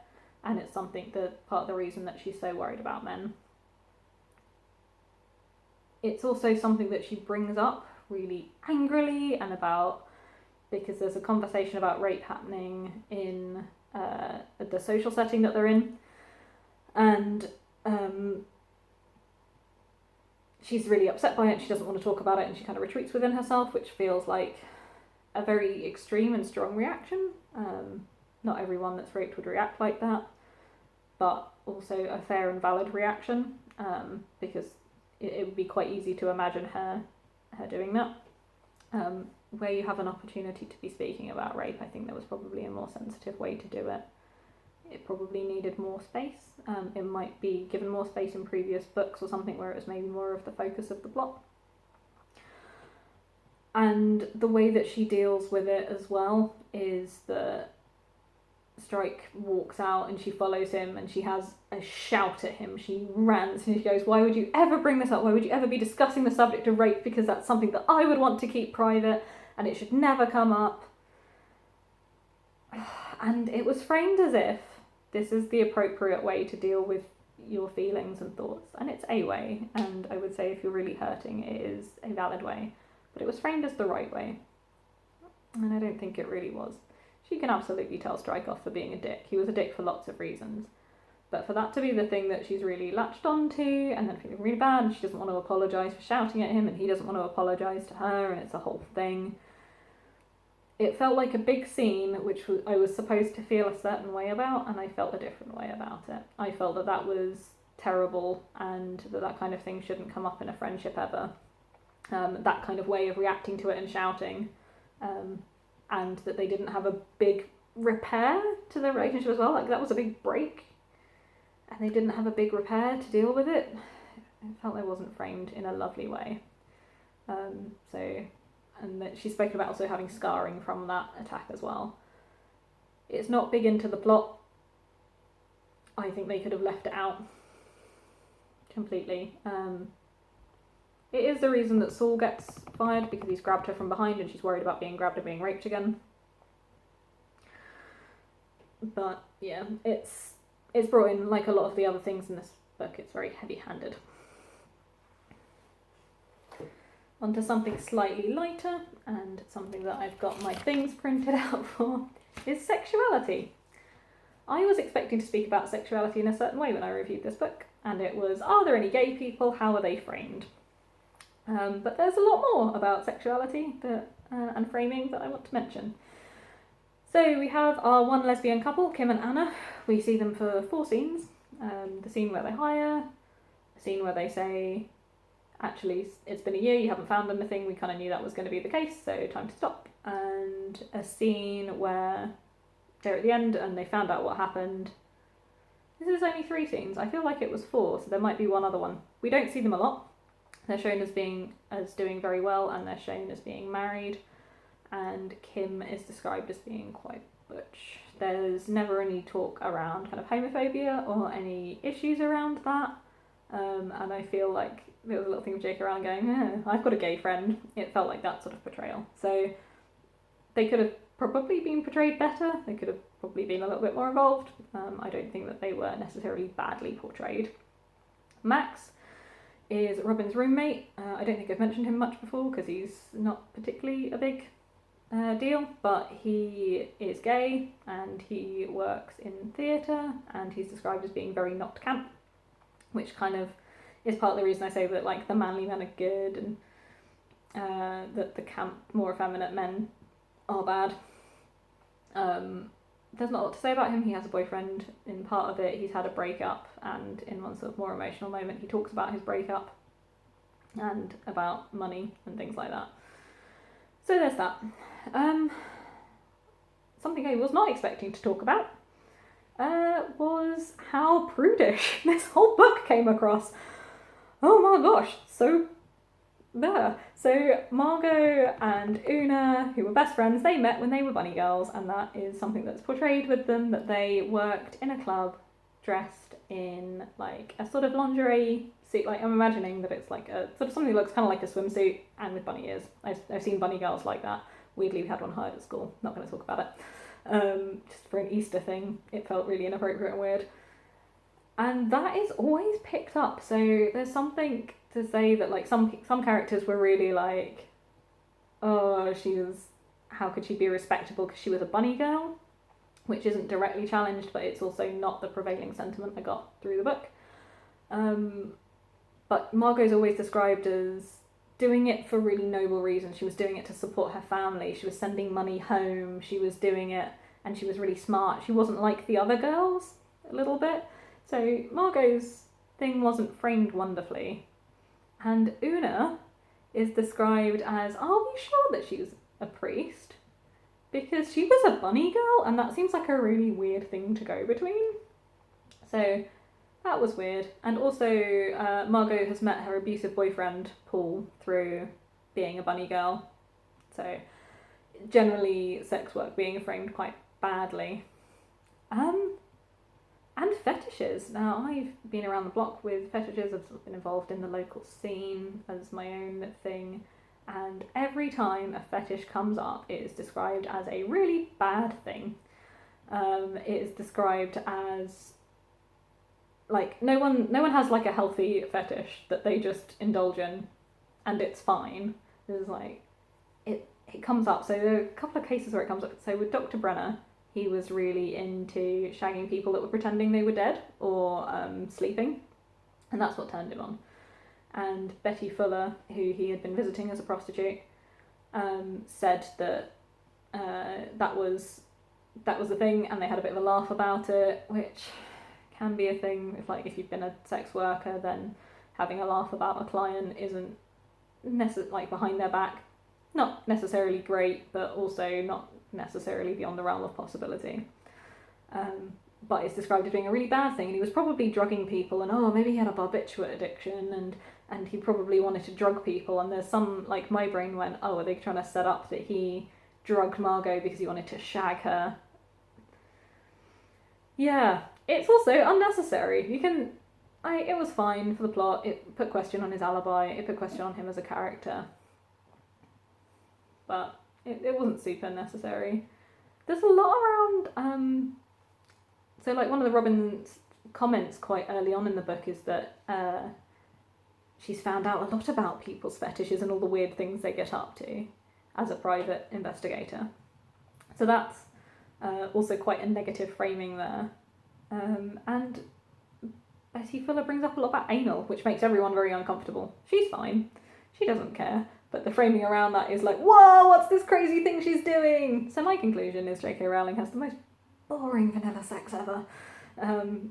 and it's something that part of the reason that she's so worried about men. It's also something that she brings up really angrily and about, because there's a conversation about rape happening in the social setting that they're in, and she's really upset by it. She doesn't want to talk about it, and she kind of retreats within herself, which feels like a very extreme and strong reaction. Not everyone that's raped would react like that, but also a fair and valid reaction, because it would be quite easy to imagine her doing that. Where you have an opportunity to be speaking about rape, I think there was probably a more sensitive way to do it. It probably needed more space. It might be given more space in previous books or something where it was maybe more of the focus of the plot. And the way that she deals with it as well is that Strike walks out and she follows him and she has a shout at him. She rants and she goes, "Why would you ever bring this up? Why would you ever be discussing the subject of rape? Because that's something that I would want to keep private and it should never come up." And it was framed as if this is the appropriate way to deal with your feelings and thoughts. And it's a way. And I would say if you're really hurting, it is a valid way. But it was framed as the right way. And I don't think it really was. She can absolutely tell Strike off for being a dick. He was a dick for lots of reasons. But for that to be the thing that she's really latched onto, and then feeling really bad, and she doesn't want to apologise for shouting at him, and he doesn't want to apologise to her, and it's a whole thing. It felt like a big scene, which I was supposed to feel a certain way about, and I felt a different way about it. I felt that that was terrible, and that kind of thing shouldn't come up in a friendship ever. That kind of way of reacting to it and shouting. And that they didn't have a big repair to their relationship as well. Like, that was a big break. And they didn't have a big repair to deal with it. It felt it wasn't framed in a lovely way. And that she's spoken about also having scarring from that attack as well. It's not big into the plot. I think they could have left it out completely. It is the reason that Saul gets fired, because he's grabbed her from behind and she's worried about being grabbed and being raped again. But yeah, it's brought in, like a lot of the other things in this book, it's very heavy-handed. Onto something slightly lighter, and something that I've got my things printed out for, is sexuality. I was expecting to speak about sexuality in a certain way when I reviewed this book, and it was, are there any gay people? How are they framed? But there's a lot more about sexuality and framing that I want to mention. So we have our one lesbian couple, Kim and Anna. We see them for 4 scenes. The scene where they hire, the scene where they say, actually, it's been a year, you haven't found anything, we kind of knew that was going to be the case, so time to stop. And a scene where they're at the end and they found out what happened. This is only 3 scenes. I feel like it was 4, so there might be one other one. We don't see them a lot. They're shown as doing very well, and they're shown as being married, and Kim is described as being quite butch. There's never any talk around kind of homophobia or any issues around that, and I feel like there was a little thing of JK Rowling going, I've got a gay friend. It felt like that sort of portrayal. So they could have probably been portrayed better. They could have probably been a little bit more involved. I don't think that they were necessarily badly portrayed. Max is Robin's roommate. I don't think I've mentioned him much before because he's not particularly a big deal, but he is gay and he works in theatre, and he's described as being very not camp, which kind of is part of the reason I say that like the manly men are good and that the camp, more effeminate men are bad. There's not a lot to say about him. He has a boyfriend in part of it. He's had a breakup, and in one sort of more emotional moment he talks about his breakup and about money and things like that. So there's that. Something I was not expecting to talk about was how prudish this whole book came across. Oh my gosh, so there. So Margot and Una, who were best friends, they met when they were bunny girls, and that is something that's portrayed with them, that they worked in a club dressed in like a sort of lingerie suit. Like, I'm imagining that it's like a sort of something that looks kind of like a swimsuit and with bunny ears. I've seen bunny girls like that. Weirdly, we had one hired at school. Not going to talk about it. Just for an Easter thing, it felt really inappropriate and weird. And that is always picked up. So there's something to say that like some characters were really like, oh, how could she be respectable because she was a bunny girl? Which isn't directly challenged, but it's also not the prevailing sentiment I got through the book. But Margot's always described as doing it for really noble reasons. She was doing it to support her family. She was sending money home. She was doing it, and she was really smart. She wasn't like the other girls, a little bit. So Margot's thing wasn't framed wonderfully. And Una is described as, are we sure that she was a priest? Because she was a bunny girl, and that seems like a really weird thing to go between. So that was weird. And also, Margot has met her abusive boyfriend, Paul, through being a bunny girl. So generally, sex work being framed quite badly. And fetishes. Now, I've been around the block with fetishes. I've been involved in the local scene as my own thing. And every time a fetish comes up, it is described as a really bad thing. It is described as like no one has like a healthy fetish that they just indulge in, and it's fine. There's like it comes up. So there are a couple of cases where it comes up. So with Dr. Brenner, he was really into shagging people that were pretending they were dead or sleeping, and that's what turned him on. And Betty Fuller, who he had been visiting as a prostitute, said that that was the thing, and they had a bit of a laugh about it, which can be a thing. If you've been a sex worker, then having a laugh about a client isn't behind their back, not necessarily great, but also not necessarily beyond the realm of possibility. But it's described as being a really bad thing, and he was probably drugging people, and maybe he had a barbiturate addiction, and he probably wanted to drug people, and there's some, my brain went, are they trying to set up that he drugged Margot because he wanted to shag her? Yeah, it's also unnecessary. It was fine for the plot. It put question on his alibi, it put question on him as a character, but it wasn't super necessary. There's a lot around, so one of the Robin's comments quite early on in the book is that she's found out a lot about people's fetishes and all the weird things they get up to as a private investigator. So that's also quite a negative framing there. And Betty Fuller brings up a lot about anal, which makes everyone very uncomfortable. She's fine. She doesn't care. But the framing around that is like, whoa, what's this crazy thing she's doing? So my conclusion is JK Rowling has the most boring vanilla sex ever.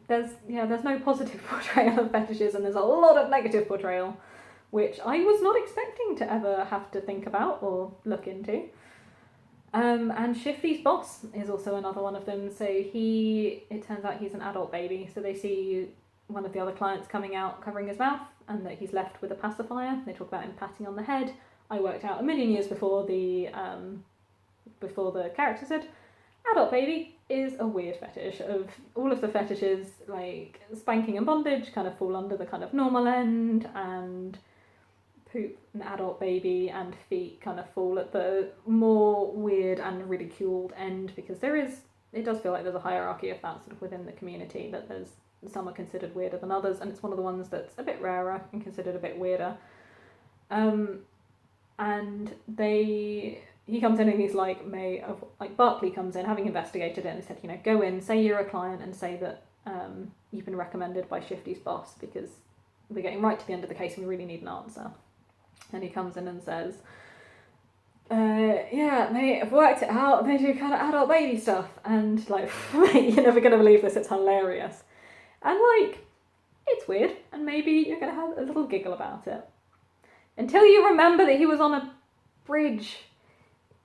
There's no positive portrayal of fetishes, and there's a lot of negative portrayal, which I was not expecting to ever have to think about or look into. And Shifty's boss is also another one of them. So it turns out he's an adult baby. So they see one of the other clients coming out covering his mouth, and that he's left with a pacifier. They talk about him patting on the head. I worked out a million years before the character said, adult baby is a weird fetish. Of all of the fetishes, like spanking and bondage kind of fall under the kind of normal end, and poop and adult baby and feet kind of fall at the more weird and ridiculed end, because it does feel like there's a hierarchy of that sort of within the community, that there's some are considered weirder than others, and it's one of the ones that's a bit rarer and considered a bit weirder. And he comes in and he's like, Barclay comes in, having investigated it, and he said, go in, say you're a client, and say that you've been recommended by Shifty's boss, because we're getting right to the end of the case and we really need an answer. And he comes in and says, yeah, mate, I've worked it out, they do kind of adult baby stuff, and like, mate, you're never going to believe this, it's hilarious. And like, it's weird, and maybe you're going to have a little giggle about it. Until you remember that he was on a bridge.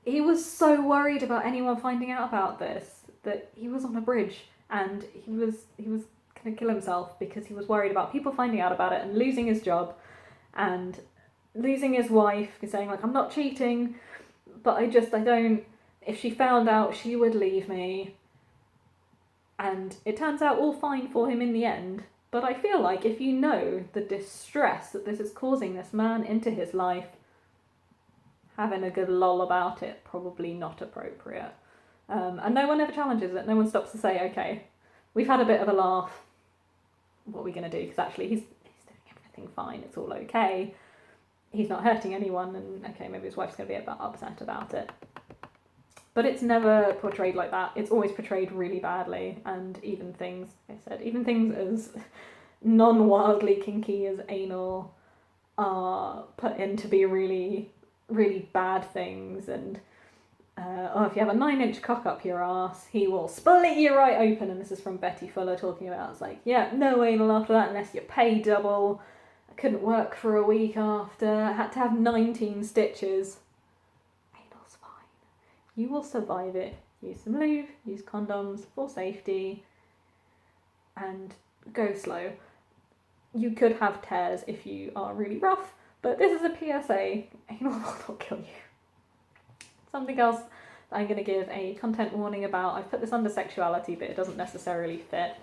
He was so worried about anyone finding out about this, that he was on a bridge, and he was going to kill himself because he was worried about people finding out about it and losing his job and losing his wife, saying like, I'm not cheating, but I don't, if she found out, she would leave me. And it turns out all fine for him in the end. But I feel like if you know the distress that this is causing this man into his life, having a good lol about it, probably not appropriate. And no one ever challenges it. No one stops to say, okay, we've had a bit of a laugh. What are we going to do? Because actually he's doing everything fine. It's all okay. He's not hurting anyone. And okay, maybe his wife's going to be a bit upset about it. But it's never portrayed like that. It's always portrayed really badly. And even things as non-wildly kinky as anal are put in to be really, really bad things. And if you have a 9-inch cock up your ass, he will split you right open. And this is from Betty Fuller talking about, it's like, yeah, no anal after that unless you pay double. I couldn't work for a week after. I had to have 19 stitches. Anal's fine. You will survive it. Use some lube, use condoms for safety, and go slow. You could have tears if you are really rough, but this is a PSA. Anal will not kill you. Something else that I'm going to give a content warning about. I've put this under sexuality, but it doesn't necessarily fit.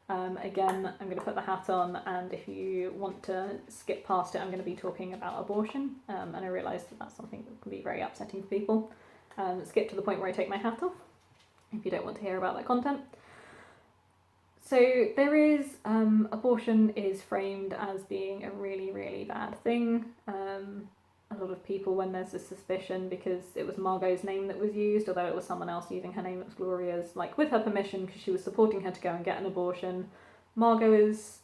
Again, I'm going to put the hat on, and if you want to skip past it, I'm going to be talking about abortion, and I realise that that's something that can be very upsetting for people. Skip to the point where I take my hat off, if you don't want to hear about that content. So there is, abortion is framed as being a really, really bad thing. A lot of people, when there's a suspicion, because it was Margot's name that was used, although it was someone else using her name, it was Gloria's, like with her permission, because she was supporting her to go and get an abortion. Margot is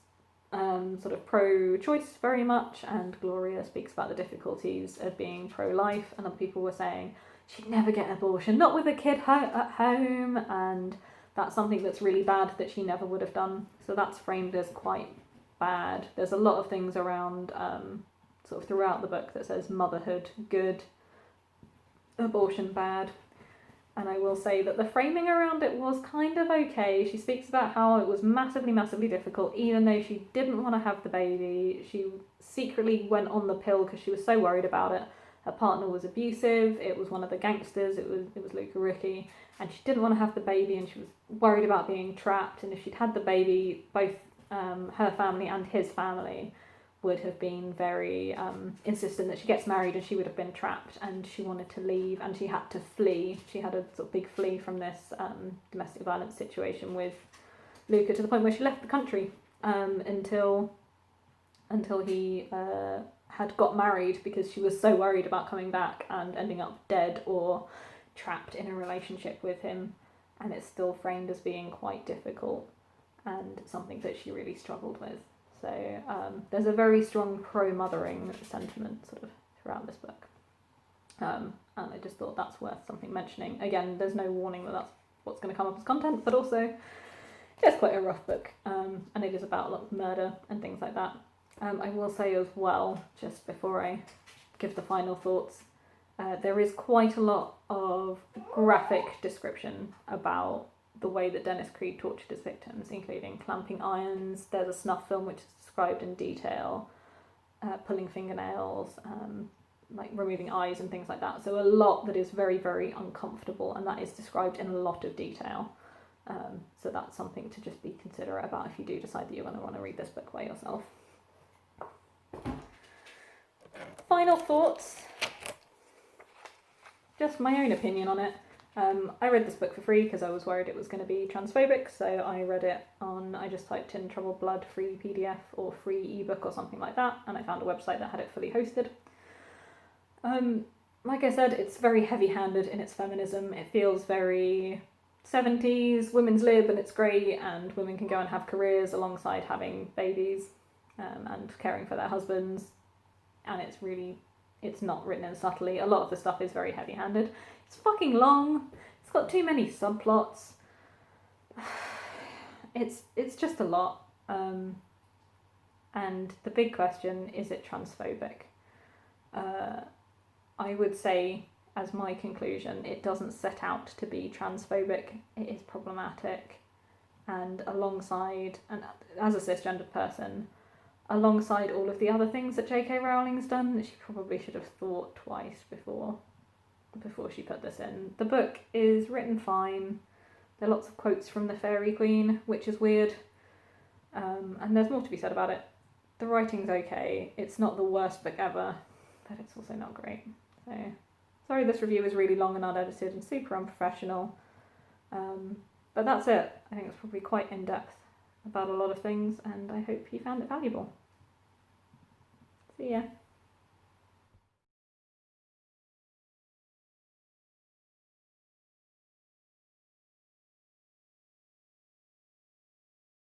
sort of pro-choice very much, and Gloria speaks about the difficulties of being pro-life, and other people were saying she'd never get an abortion, not with a kid at home, and that's something that's really bad that she never would have done. So that's framed as quite bad. There's a lot of things around sort of throughout the book that says motherhood good, abortion bad. And I will say that the framing around it was kind of okay. She speaks about how it was massively, massively difficult, even though she didn't want to have the baby. She secretly went on the pill because she was so worried about it. Her partner was abusive. It was one of the gangsters. It was Luca Ricci, and she didn't want to have the baby, and she was worried about being trapped. And if she'd had the baby, both her family and his family would have been very insistent that she gets married, and she would have been trapped, and she wanted to leave, and she had to flee. She had a sort of big flee from this domestic violence situation with Luca, to the point where she left the country until he had got married, because she was so worried about coming back and ending up dead or trapped in a relationship with him. And it's still framed as being quite difficult and something that she really struggled with. So there's a very strong pro-mothering sentiment sort of throughout this book. And I just thought that's worth something mentioning. Again, there's no warning that that's what's going to come up as content, but also it's quite a rough book, and it is about a lot of murder and things like that. I will say as well, just before I give the final thoughts, there is quite a lot of graphic description about the way that Dennis Creed tortured his victims, including clamping irons. There's a snuff film which is described in detail, pulling fingernails, like removing eyes and things like that. So a lot that is very, very uncomfortable, and that is described in a lot of detail. So that's something to just be considerate about if you do decide that you're going to want to read this book by yourself. Final thoughts. Just my own opinion on it. I read this book for free because I was worried it was going to be transphobic, so I read it I just typed in Troubled Blood free PDF or free ebook or something like that, and I found a website that had it fully hosted. like I said, it's very heavy-handed in its feminism. It feels very 70s, women's lib, and it's great, and women can go and have careers alongside having babies and caring for their husbands. And it's not written in subtly. A lot of the stuff is very heavy-handed. It's fucking long. It's got too many subplots. It's just a lot. And the big question, is it transphobic? I would say, as my conclusion, it doesn't set out to be transphobic. It is problematic. And alongside, and as a cisgendered person, alongside all of the other things that JK Rowling's done, she probably should have thought twice before she put this in. The book is written fine. There are lots of quotes from the Fairy Queen, which is weird. And there's more to be said about it. The writing's okay. It's not the worst book ever, but it's also not great. So, sorry this review is really long and unedited and super unprofessional. But that's it. I think it's probably quite in-depth about a lot of things, and I hope you found it valuable. See ya.